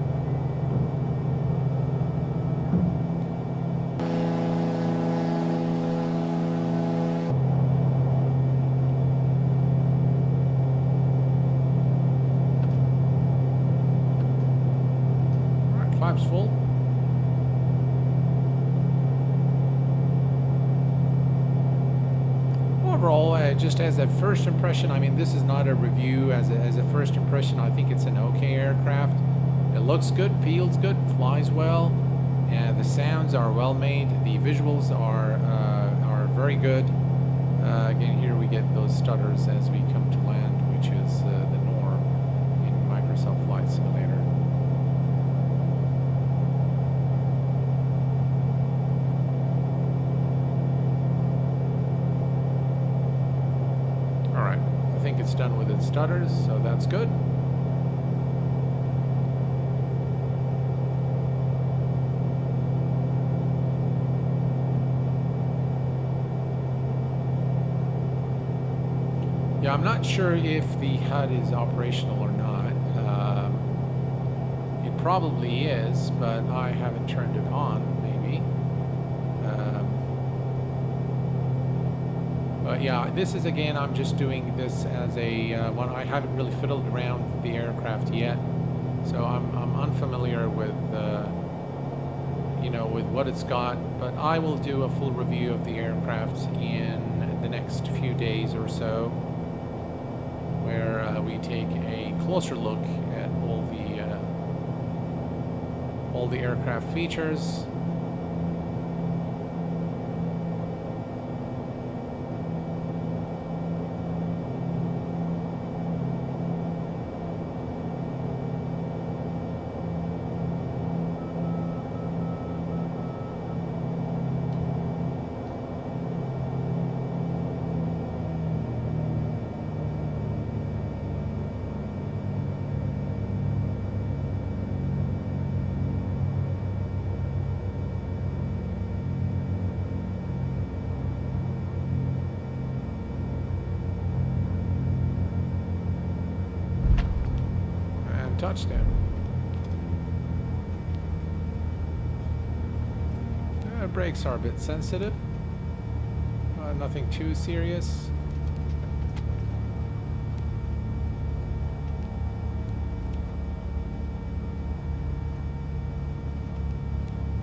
Flaps full. Overall, just as a first impression, I mean, this is not a review. As a first impression, I think it's an okay aircraft. It looks good, feels good, flies well, and the sounds are well made. The visuals are very good. Again, here we get those stutters as we come to land, which is the norm in Microsoft Flight Simulator. It's done with its stutters, so that's good. Yeah, I'm not sure if the HUD is operational or not. It probably is, but I haven't turned it on, maybe. But yeah, this is, again, I'm just doing this as a one. I haven't really fiddled around with the aircraft yet, so I'm unfamiliar with you know, with what it's got. But I will do a full review of the aircraft in the next few days or so, where we take a closer look at all the aircraft features. Touchdown. Brakes are a bit sensitive. Nothing too serious.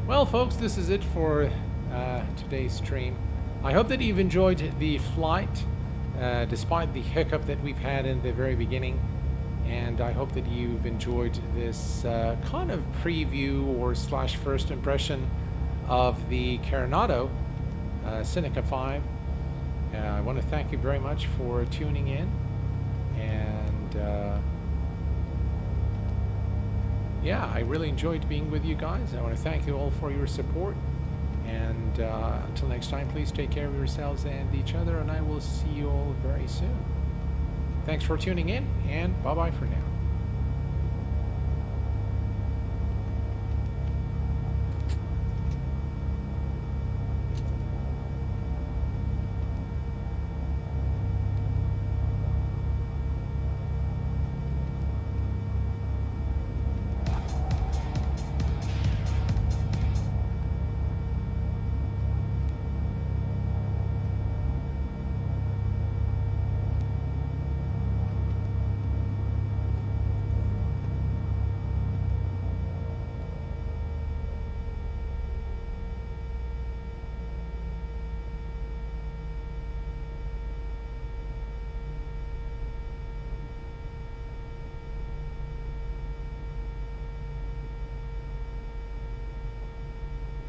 Well, folks, this is it for today's stream. I hope that you've enjoyed the flight, despite the hiccup that we've had in the very beginning. And I hope that you've enjoyed this kind of preview or / first impression of the Carenado Seneca 5. I want to thank you very much for tuning in. And yeah, I really enjoyed being with you guys. I want to thank you all for your support. And until next time, please take care of yourselves and each other. And I will see you all very soon. Thanks for tuning in, and bye-bye for now.